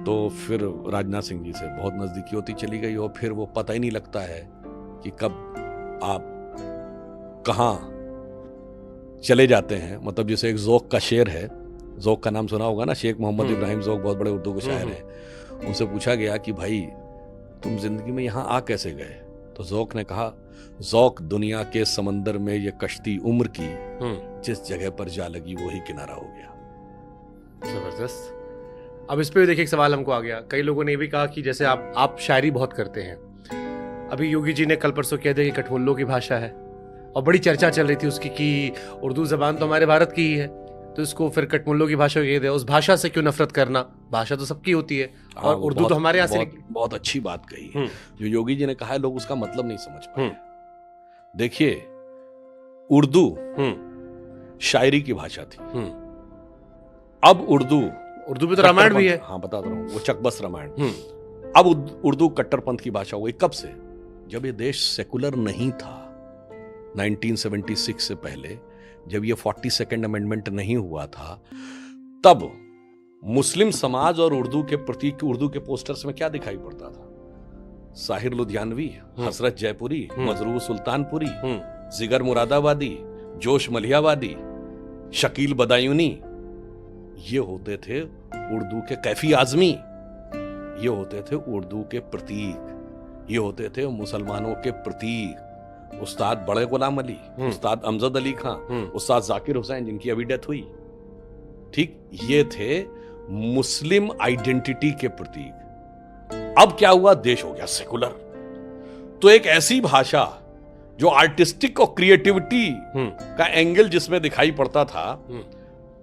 तो फिर राजनाथ सिंह जी से बहुत नजदीकी होती चली गई, और फिर वो पता ही नहीं लगता है कि कब आप कहाँ चले जाते हैं। मतलब जैसे एक ज़ौक़ का शेर है, ज़ौक़ का नाम सुना होगा ना, शेख मोहम्मद इब्राहिम ज़ौक़, बहुत बड़े उर्दू के शायर हैं। उनसे पूछा गया कि भाई तुम जिंदगी में यहाँ आ कैसे गए? तो ज़ौक़ ने कहा, ज़ौक़ दुनिया के समंदर में ये कश्ती उम्र की, जिस जगह पर जा लगी वही किनारा हो गया। जबरदस्त। अब इस पे भी देखिए एक सवाल हमको आ गया। कई लोगों ने भी कहा कि जैसे आप शायरी बहुत करते हैं, अभी योगी जी ने कल परसों कह दिया कि कठमुल्लों की भाषा है, और बड़ी चर्चा चल रही थी उसकी कि उर्दू जबान तो हमारे भारत की ही है, तो इसको फिर कठमुल्लों की भाषा कह दिया। उस भाषा से क्यों नफरत करना? भाषा तो सबकी होती है, और उर्दू तो हमारे यहाँ से। बहुत अच्छी बात कही जो योगी जी ने कहा है, लोग उसका मतलब नहीं समझ पाए। देखिए, उर्दू शायरी की भाषा थी। अब उर्दू भी तो रामायण भी है। हाँ, बता रहा हूँ, वो चकबस रामायण। अब उर्दू कट्टरपंथ की भाषा हो गई। कब से? जब ये देश सेकुलर नहीं था, 1976 से पहले, जब ये 42nd अमेंडमेंट नहीं हुआ था, तब मुस्लिम समाज और उर्दू के प्रतीक, उर्दू के पोस्टर्स में क्या दिखाई पड़ता था? साहिर लुधियानवी, हसरत जयपुरी, मजरूह सुल्तानपुरी, जिगर मुरादाबादी, जोश मलियावादी, शकील बदायूनी, ये होते थे उर्दू के कैफी आजमी, ये होते थे उर्दू के प्रतीक, ये होते थे मुसलमानों के प्रतीक। उस्ताद बड़े गुलाम अली, उस्ताद अमजद अली खां, उस्ताद जाकिर हुसैन जिनकी अभी डेथ हुई, ठीक, ये थे मुस्लिम आइडेंटिटी के प्रतीक। अब क्या हुआ? देश हो गया सेकुलर। तो एक ऐसी भाषा जो आर्टिस्टिक और क्रिएटिविटी का एंगल जिसमें दिखाई पड़ता था,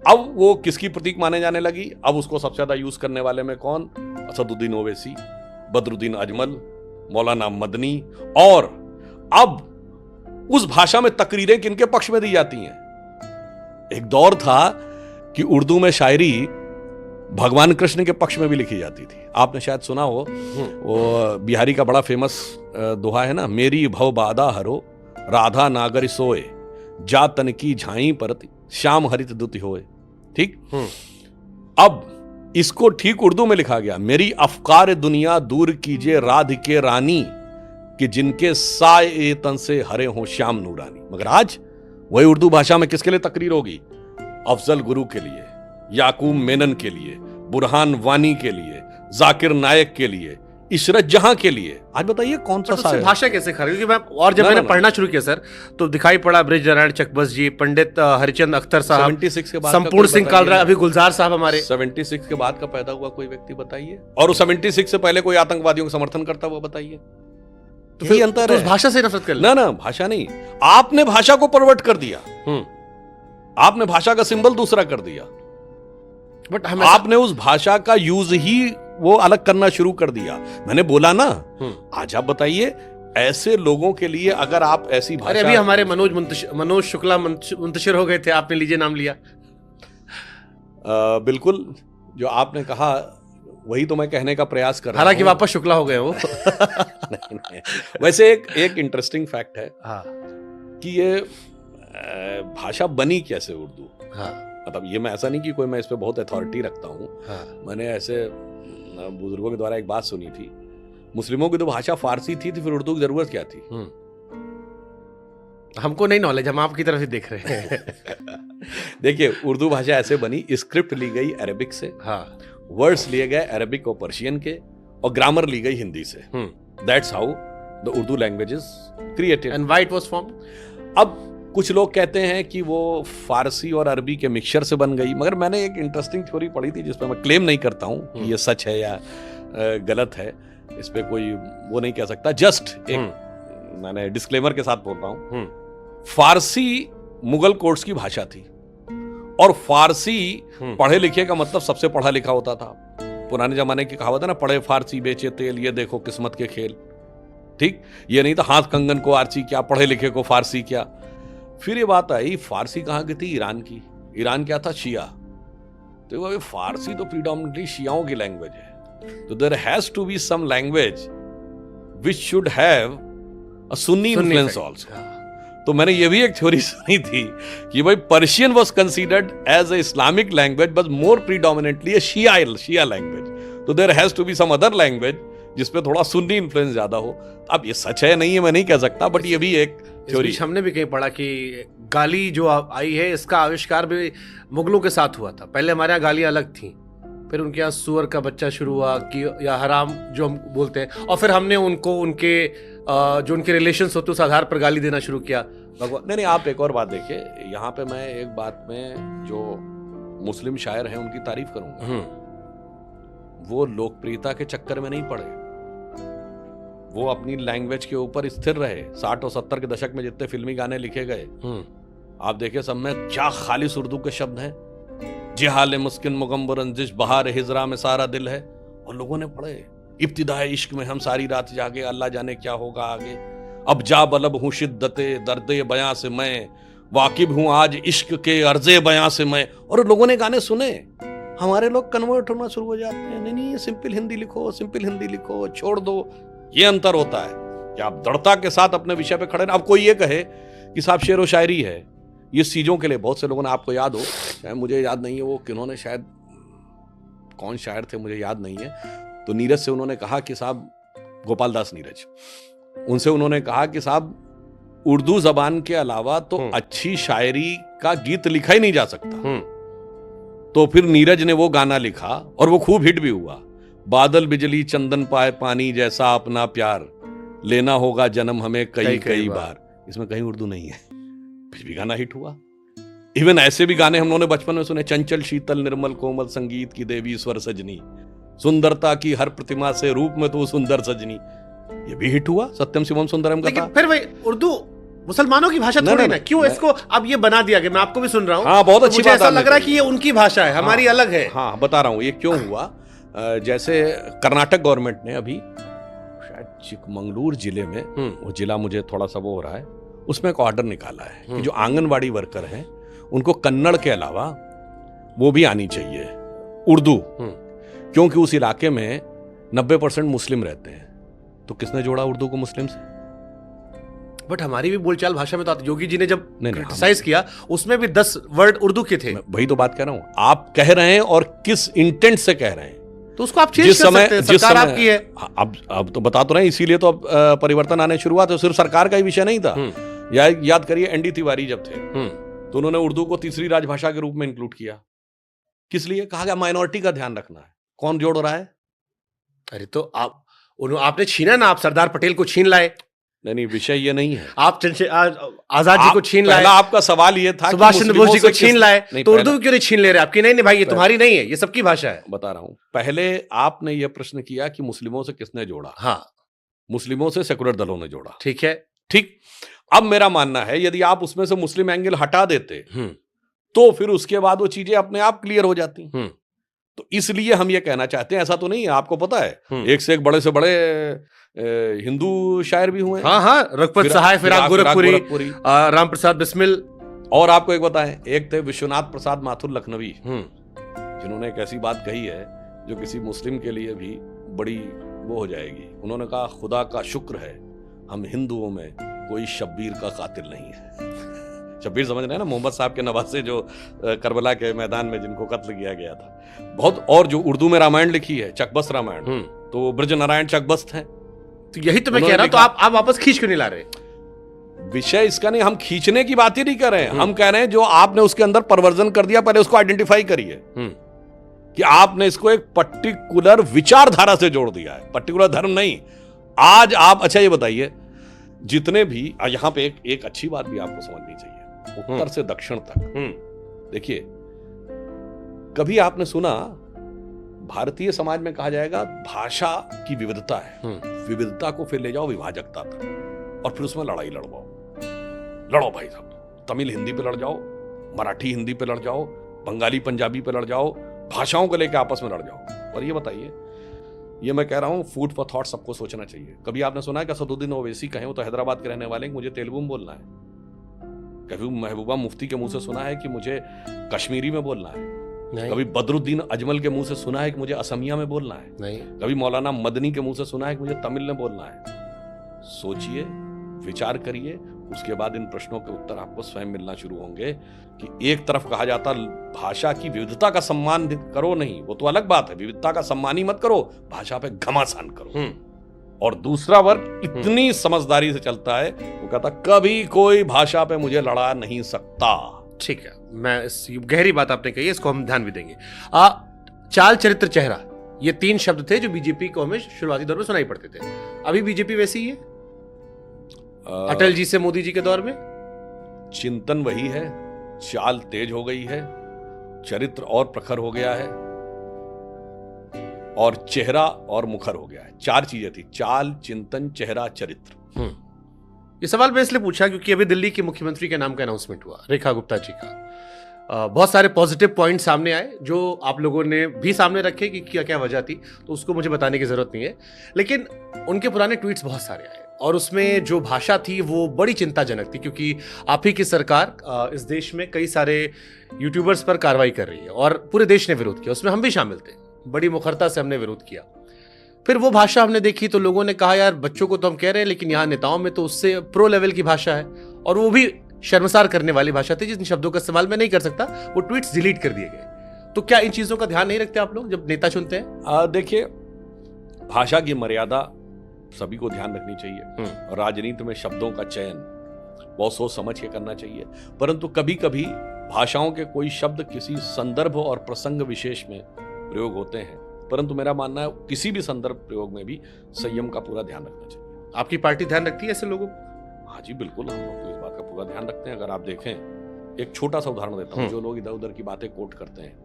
अब वो किसकी प्रतीक माने जाने लगी? अब उसको सबसे ज्यादा यूज करने वाले में कौन? असदुद्दीन ओवैसी, बदरुद्दीन अजमल, मौलाना मदनी। और अब उस भाषा में तकरीरें किनके पक्ष में दी जाती हैं? एक दौर था कि उर्दू में शायरी भगवान कृष्ण के पक्ष में भी लिखी जाती थी। आपने शायद सुना हो, वो बिहारी का बड़ा फेमस दोहा है ना, मेरी भव बाधा हरो राधा नागर सोए जा तन की झाई परति श्याम हरित दुति होए। ठीक। अब इसको ठीक उर्दू में लिखा गया, मेरी अफकार दुनिया दूर कीजिए राधिके रानी कि जिनके साए तन से हरे हो श्याम नूरानी। मगर आज वही उर्दू भाषा में किसके लिए तकरीर होगी? अफजल गुरु के लिए, याकूब मेनन के लिए, बुरहान वानी के लिए, जाकिर नायक के लिए, इशरत जहां के लिए। आज बताइए कौन सा शायर? भाषा कैसे खरीद? क्योंकि मैं और जब मैंने पढ़ना शुरू किया सर, तो दिखाई पड़ा ब्रिज नारायण चकबस जी, पंडित हरिचंद अख्तर साहब, 76 के बाद संपूर्ण सिंह कालरा, अभी गुलजार साहब हमारे। 76 के बाद का पैदा हुआ कोई व्यक्ति बताइए, और 76 से पहले कोई आतंकवादियों का समर्थन करता हुआ बताइए। तो फिर अंतर है। भाषा से नफरत कर ना, भाषा नहीं, आपने भाषा को परवर्ट कर दिया। आपने भाषा का सिंबल दूसरा कर दिया, बट आपने उस भाषा का यूज ही वो अलग करना शुरू कर दिया। मैंने बोला ना, आज आप बताइए ऐसे लोगों के लिए अगर आप ऐसी भाषा। अरे अभी हमारे मनोज शुक्ला मुंतशिर हो गए थे, आपने लीजिए नाम लिया। बिल्कुल, जो आपने कहा वही तो मैं कहने का प्रयास कर रहा हूं। हालांकि वापस शुक्ला हो गए वो। नहीं। वैसे एक इंटरेस्टिंग फैक्ट है कि ये भाषा बनी कैसे उर्दू। मतलब ये मैं ऐसा नहीं कि कोई मैं इस पे बहुत अथॉरिटी रखता हूँ। मैंने ऐसे बुजुर्गों के द्वारा एक बात सुनी थी, मुस्लिमों की तो भाषा फारसी थी, तो फिर उर्दू की जरूरत क्या थी? हमको नहीं नॉलेज, हम आपकी तरफ ही देख रहे हैं। देखिए, उर्दू भाषा ऐसे बनी, स्क्रिप्ट ली गई अरबिक से, वर्ड्स लिए गए अरबिक और पर्शियन के, और ग्रामर ली गई हिंदी से। That's how the Urdu language is created. And why it was form. अब कुछ लोग कहते हैं कि वो फारसी और अरबी के मिक्सचर से बन गई, मगर मैंने एक इंटरेस्टिंग थ्योरी पढ़ी थी जिसपे मैं क्लेम नहीं करता हूं कि ये सच है या गलत है, इस पे कोई वो नहीं कह सकता, जस्ट एक मैंने डिस्क्लेमर के साथ बोल रहा हूं। फारसी मुगल कोर्ट्स की भाषा थी, और फारसी पढ़े लिखे का मतलब सबसे पढ़ा लिखा होता था। पुराने जमाने की कहावत है ना, पढ़े फारसी बेचे तेल, ये देखो किस्मत के खेल। ठीक, ये नहीं था हाथ कंगन को आरसी क्या, पढ़े लिखे को फारसी क्या। फिर ये बात आई, फारसी कहां की थी? ईरान की। ईरान क्या था? शिया। तो अभी फारसी तो प्रीडोमिनेटली शियाओं की लैंग्वेज है, तो there has to be some language which should have a Sunni influence also. तो मैंने ये भी एक थ्योरी सुनी थी कि भाई Persian was considered as a Islamic language but more predominantly a Shia language, तो there has to be some other language जिसपे थोड़ा सुन्नी इन्फ्लुएंस ज्यादा हो। अब ये सच है नहीं है मैं नहीं कह सकता, बट ये भी एक थ्योरी। हमने भी कहीं पढ़ा कि गाली जो आई है, इसका आविष्कार भी मुगलों के साथ हुआ था। पहले हमारे यहाँ गालियां अलग थी, फिर उनके यहाँ सुअर का बच्चा शुरू हुआ कि या हराम जो हम बोलते हैं, और फिर हमने उनको उनके जो उनके रिलेशंस होते उस आधार पर गाली देना शुरू किया। नहीं, आप एक और बात देखिए, यहाँ पे मैं एक बात में जो मुस्लिम शायर हैं उनकी तारीफ करूंगा। वो लोकप्रियता के चक्कर में नहीं पड़े, वो अपनी लैंग्वेज के ऊपर स्थिर रहे। 60 और 70 के दशक में जितने फिल्मी गाने लिखे गए, आप देखिए सब में क्या खालिस उर्दू के शब्द हैं। जिहाल मुस्किन मुगम्बर रंजिश बहार हिजरा में सारा दिल है, और लोगों ने पढ़े। इब्तिदाए इश्क में हम सारी रात जागे, अल्लाह जाने क्या होगा आगे। अब जा बलब हूँ शिद्दते दर्दे बयां से मैं, वाकिब हूँ आज इश्क के अर्जे बयां से मैं। और लोगों ने गाने सुने, हमारे लोग कन्वर्ट होना शुरू हो जाते हैं। नहीं, सिंपल हिंदी लिखो, सिंपल हिंदी लिखो, छोड़ दो। ये अंतर होता है कि आप दृढ़ता के साथ अपने विषय पे खड़े। अब कोई ये कहे कि साहब शेर व शायरी है, ये चीजों के लिए बहुत से लोगों ने, आपको याद हो, शायद मुझे याद नहीं है वो किन्होंने, शायद कौन शायर थे मुझे याद नहीं है, तो नीरज से उन्होंने कहा कि साहब, गोपाल दास नीरज, उनसे उन्होंने कहा कि साहब उर्दू जबान के अलावा तो अच्छी शायरी का गीत लिखा ही नहीं जा सकता। तो फिर नीरज ने वो गाना लिखा और वो खूब हिट भी हुआ, बादल बिजली चंदन पाए पानी जैसा अपना प्यार, लेना होगा जन्म हमें कई कई बार। इसमें कहीं उर्दू नहीं है, फिर भी गाना हिट हुआ। इवन ऐसे भी गाने हम लोगों ने बचपन में सुने, चंचल शीतल निर्मल कोमल संगीत की देवी स्वर सजनी, सुंदरता की हर प्रतिमा से रूप में तो सुंदर सजनी, ये भी हिट हुआ। सत्यम शिवम सुंदरम का था। फिर भाई उर्दू मुसलमानों की भाषा थोड़ी ना, क्यों इसको अब ये बना दिया गया? मैं आपको भी सुन रहा हूँ। हाँ, बहुत अच्छी बात। ऐसा लग रहा है कि ये उनकी भाषा है, हमारी अलग है। हाँ, बता रहा हूँ ये क्यों हुआ। जैसे कर्नाटक गवर्नमेंट ने अभी शायद चिकमंगलूर जिले में, वो जिला मुझे थोड़ा सा वो हो रहा है, उसमें एक ऑर्डर निकाला है कि जो आंगनवाड़ी वर्कर हैं उनको कन्नड़ के अलावा वो भी आनी चाहिए, उर्दू, क्योंकि उस इलाके में 90% मुस्लिम रहते हैं। तो किसने जोड़ा उर्दू को मुस्लिम से? बट हमारी भी बोलचाल भाषा में तो आती, योगी जी ने जब नहीं, क्रिटिसाइज किया उसमें भी 10 वर्ड उर्दू के थे। वही तो बात कह रहा हूं, आप कह रहे हैं और किस इंटेंट से कह रहे हैं, तो उसको आप चेंज कर सकते हैं, सरकार आपकी है। अब तो बता तो रहे हैं, इसीलिए तो अब परिवर्तन आने शुरू हुआ। तो सिर्फ सरकार का ही विषय नहीं था। याद करिए एनडी तिवारी जब थे तो उन्होंने उर्दू को तीसरी राजभाषा के रूप में इंक्लूड किया। किस लिए? कहा गया माइनॉरिटी का ध्यान रखना है। कौन जोड़ रहा है? अरे तो आपने छीना ना, आप सरदार पटेल को छीन लाए। नहीं, विषय ये नहीं है। आप आजाद जी को छीन लाए। पहला आपका सवाल ये था सुभाष चंद्र बोस जी को छीन लाए, तो उर्दू क्यों नहीं छीन ले रहे? आपकी नहीं भाई, ये तुम्हारी नहीं है, ये सबकी भाषा है। बता रहा हूं, पहले आपने ये प्रश्न किया कि मुस्लिमों से किसने जोड़ा। हाँ, मुस्लिमों से सेकुलर दलों ने जोड़ा। ठीक है, ठीक। अब मेरा मानना है यदि आप उसमें से मुस्लिम एंगल हटा देते तो फिर उसके बाद वो चीजें अपने आप क्लियर हो जाती। तो इसलिए हम ये कहना चाहते हैं, ऐसा तो नहीं है, आपको पता है एक से एक बड़े से बड़े हिंदू शायर भी हुए। हाँ, रघुपत सहाय, फिराक गोरखपुरी, राम प्रसाद बिस्मिल। और आपको एक बताएं, एक थे विश्वनाथ प्रसाद माथुर लखनवी, जिन्होंने एक ऐसी बात कही है जो किसी मुस्लिम के लिए भी बड़ी वो हो जाएगी। उन्होंने कहा, खुदा का शुक्र है हम हिंदुओं में कोई शब्बीर का कातिल नहीं है। शब्बीर समझ रहे हैं ना, मोहम्मद साहब के नवासे जो करबला के मैदान में जिनको कत्ल किया गया था। बहुत, और जो उर्दू में रामायण लिखी है, चकबस्त रामायण, तो ब्रज नारायण चकबस्त हैं। तो यही तो मैं कह रहा हूं, तो आप वापस खींच क्यों नहीं ला रहे? विषय इसका नहीं, हम खींचने की बात ही नहीं कर रहे हैं। हम कह रहे हैं जो आपने उसके अंदर परवर्जन कर दिया, पहले उसको आइडेंटिफाई करिए कि आपने इसको एक पर्टिकुलर विचारधारा से जोड़ दिया है, पर्टिकुलर धर्म नहीं। आज आप, अच्छा ये बताइए, जितने भी यहां पे एक अच्छी बात भी आपको समझनी चाहिए, उत्तर से दक्षिण तक। देखिए, कभी आपने सुना भारतीय समाज में कहा जाएगा भाषा की विविधता है, विविधता को फिर ले जाओ विभाजकता तक और फिर उसमें लड़ाई लड़ो भाई साहब। तमिल हिंदी पे लड़ जाओ, मराठी हिंदी पे लड़ जाओ, बंगाली पंजाबी पे लड़ जाओ, भाषाओं को लेकर आपस में लड़ जाओ। और ये बताइए, ये मैं कह रहा हूं, फूड फॉर थॉट सबको सोचना चाहिए। कभी आपने सुना है कि असदुद्दीन ओवैसी कहें, वो तो हैदराबाद के रहने वाले हैं, मुझे तेलुगु में बोलना है? कभी महबूबा मुफ्ती के मुंह से सुना है कि मुझे कश्मीरी में बोलना है? नहीं। कभी बदरुद्दीन अजमल के मुंह से सुना है कि मुझे असमिया में बोलना है? नहीं। कभी मौलाना मदनी के मुंह से सुना है कि मुझे तमिल में बोलना है? सोचिए, विचार करिए, उसके बाद इन प्रश्नों के उत्तर आपको स्वयं मिलना शुरू होंगे कि एक तरफ कहा जाता भाषा की विविधता का सम्मान करो, नहीं, वो तो अलग बात है, विविधता का सम्मान ही मत करो, भाषा पे घमासान करो। और दूसरा वर्ग इतनी समझदारी से चलता है, वो कहता कभी कोई भाषा पे मुझे लड़ा नहीं सकता। ठीक है, मैं इस गहरी बात आपने कही है, इसको हम ध्यान भी देंगे। चाल, चरित्र, चेहरा, ये 3 शब्द थे जो बीजेपी को हमें शुरुआती दौर में सुनाई पड़ते थे। अभी बीजेपी वैसी ही है? अटल जी से मोदी जी के दौर में चिंतन वही है, चाल तेज हो गई है, चरित्र और प्रखर हो गया है, और चेहरा और मुखर हो गया है। 4 चीजें थी, चाल, चिंतन, चेहरा, चरित्र। ये सवाल मैं इसलिए पूछा क्योंकि अभी दिल्ली के मुख्यमंत्री के नाम का अनाउंसमेंट हुआ, रेखा गुप्ता जी का। बहुत सारे पॉजिटिव पॉइंट सामने आए जो आप लोगों ने भी सामने रखे कि क्या क्या वजह थी, तो उसको मुझे बताने की जरूरत नहीं है। लेकिन उनके पुराने ट्वीट्स बहुत सारे आए और उसमें जो भाषा थी वो बड़ी चिंताजनक थी, क्योंकि आप ही की सरकार इस देश में कई सारे यूट्यूबर्स पर कार्रवाई कर रही है और पूरे देश ने विरोध किया, उसमें हम भी शामिल थे, बड़ी मुखरता से हमने विरोध किया। फिर वो भाषा हमने देखी तो लोगों ने कहा यार बच्चों को तो हम कह रहे हैं, लेकिन यहाँ नेताओं में तो उससे प्रो लेवल की भाषा है, और वो भी शर्मसार करने वाली भाषा थी जिन शब्दों का इस्तेमाल मैं नहीं कर सकता, वो ट्वीट्स डिलीट कर दिए गए। तो क्या इन चीजों का ध्यान नहीं रखते आप लोग जब नेता चुनते हैं? देखिए, भाषा की मर्यादा सभी को ध्यान रखनी चाहिए और राजनीति में शब्दों का चयन बहुत सोच समझ के करना चाहिए, परंतु कभी कभी भाषाओं के कोई शब्द किसी संदर्भ और प्रसंग विशेष में प्रयोग होते हैं, परंतु मेरा मानना है किसी भी संदर्भ प्रयोग में भी संयम का पूरा ध्यान रखना चाहिए। आपकी पार्टी ध्यान रखती है ऐसे लोगों? हाँ जी बिल्कुल, हम लोग तो इस बात का पूरा ध्यान रखते हैं। अगर आप देखें, एक छोटा सा उदाहरण देता हूँ, जो लोग इधर उधर की बातें कोट करते हैं,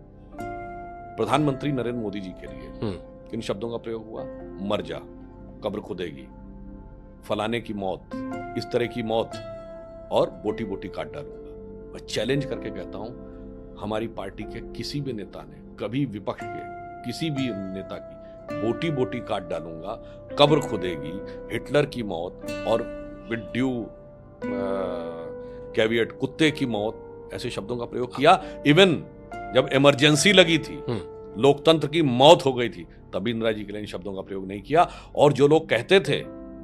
प्रधानमंत्री नरेंद्र मोदी जी के लिए किन शब्दों का प्रयोग हुआ? मर जा, कब्र खुदेगी, फलाने की मौत, इस तरह की मौत, और बोटी बोटी काट डालूंगा। मैं चैलेंज करके कहता हूं, हमारी पार्टी के किसी भी नेता ने कभी विपक्ष के किसी भी नेता की बोटी बोटी काट डालूंगा, कब्र खुदेगी, हिटलर की मौत और विद ड्यू कैविएट कुत्ते की मौत, ऐसे शब्दों का प्रयोग किया। इवन जब इमरजेंसी लगी थी, लोकतंत्र की मौत हो गई थी, तभी इंदिरा जी के लिए इन शब्दों का प्रयोग नहीं किया। और जो लोग कहते थे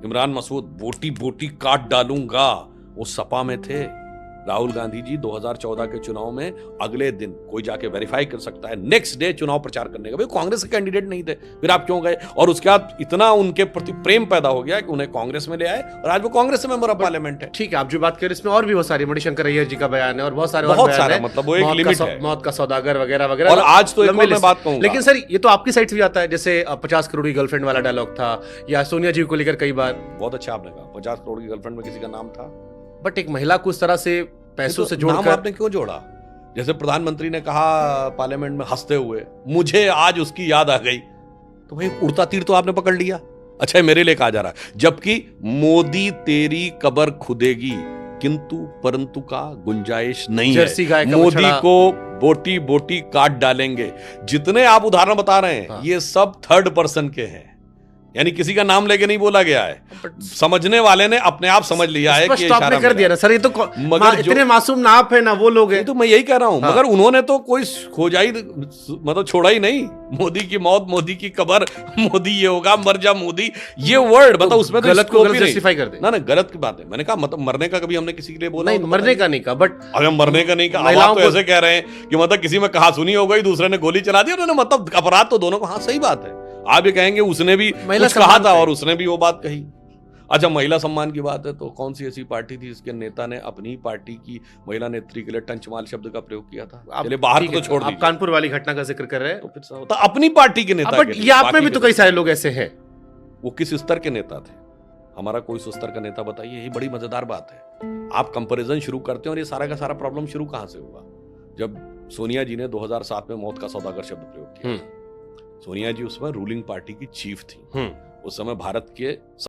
इमरान मसूद बोटी बोटी काट डालूंगा, वो सपा में थे। राहुल गांधी जी 2014 के चुनाव में अगले दिन, कोई जाके वेरीफाई कर सकता है, नेक्स्ट डे चुनाव प्रचार करने का, भाई कांग्रेस के कैंडिडेट नहीं थे, फिर आप क्यों गए? और उसके बाद इतना उनके प्रति प्रेम पैदा हो गया कि उन्हें कांग्रेस में ले आए और आज वो कांग्रेस में मेंबर ऑफ पार्लियामेंट है। ठीक है, आप जो बात कर रहे हैं इसमें और भी बहुत सारी, मणिशंकर अय्यर जी का बयान है और बहुत सारे और बहुत बयान सारा, हैं। मतलब वो एक लिमिट है। मौत का सौदागर वगैरह वगैरह। और आज तो एक लंबी और मैं लिस्ट। बात कहूंगा, लेकिन सर ये तो आपकी साइड से भी आता है, जैसे 50 करोड़ की गर्लफ्रेंड वाला डायलॉग था, या सोनिया जी को लेकर कई बार। बहुत अच्छा आपने कहा, 50 करोड़ की गर्लफ्रेंड में किसी का नाम था, बट एक महिला को इस तरह से पैसों से नाम जोड़कर आपने क्यों जोड़ा? जैसे प्रधानमंत्री ने कहा पार्लियामेंट में हंसते हुए, मुझे आज उसकी याद आ गई, तो भाई उड़ता तीर तो आपने पकड़ लिया। अच्छा है, मेरे लिए कहा जा रहा है, जबकि मोदी तेरी कबर खुदेगी किंतु परंतु का गुंजाइश नहीं जर्सी गाय है, का मोदी बछड़ा। को बोटी बोटी काट डालेंगे। जितने आप उदाहरण बता रहे हैं, हाँ। ये सब थर्ड पर्सन के हैं, यानी किसी का नाम लेके नहीं बोला गया है। समझने वाले ने अपने आप समझ लिया है कि स्पष्ट आपने कर दिया ना सर, ये तो मगर इतने मासूम ना आप है ना वो लोग हैं। तो मैं यही कह रहा हूं, हाँ। मगर उन्होंने तो कोई खोजा ही, मतलब छोड़ा ही नहीं। मोदी की मौत, मोदी की कबर, मोदी ये होगा, मर जा मोदी, ये वर्ड मतलब उसमें तो गलत को scope गलत ही नहीं। जस्टिफाई कर दे। ना गलत की बात है, मैंने कहा मतलब मरने का कभी हमने किसी के लिए बोला नहीं, हो तो मरने का नहीं कहा, बट अगर मरने का नहीं कहा, महिलाओं आप तो को- ऐसे कह रहे हैं कि मतलब किसी में कहा सुनी हो गई, दूसरे ने गोली चला दी, उन्होंने मतलब अपराध तो दोनों को। हाँ सही बात है, आप ये कहेंगे उसने भी महिला कुछ कहा सम्मान था पे। और उसने भी वो बात कही। अच्छा, महिला सम्मान की बात है तो कौन सी ऐसी पार्टी थी जिसके नेता ने अपनी ही पार्टी की महिला नेत्री के लिए टंचमाल शब्द का प्रयोग किया था? आप चलिए बाहर ठीक को तो है, छोड़ आप दीजिए, कानपुर वाली घटना का जिक्र कर रहे हैं, तो फिर तो अपनी पार्टी के नेता बट के लिए, ये आप में बाकी भी तो के कई सारे लोग ऐसे हैं। वो किस स्तर के नेता थे? हमारा कोई उस स्तर का नेता बताइए, यही बड़ी मजेदार बात है। आप कंपैरिजन शुरू करते हैं और ये सारा का सारा प्रॉब्लम शुरू कहां से हुआ? जब सोनिया जी ने 2007 में मौत का सौदागर शब्द प्रयोग किया। सोनिया जी उसमें रूलिंग पार्टी की चीफ थी। उस समय भारत के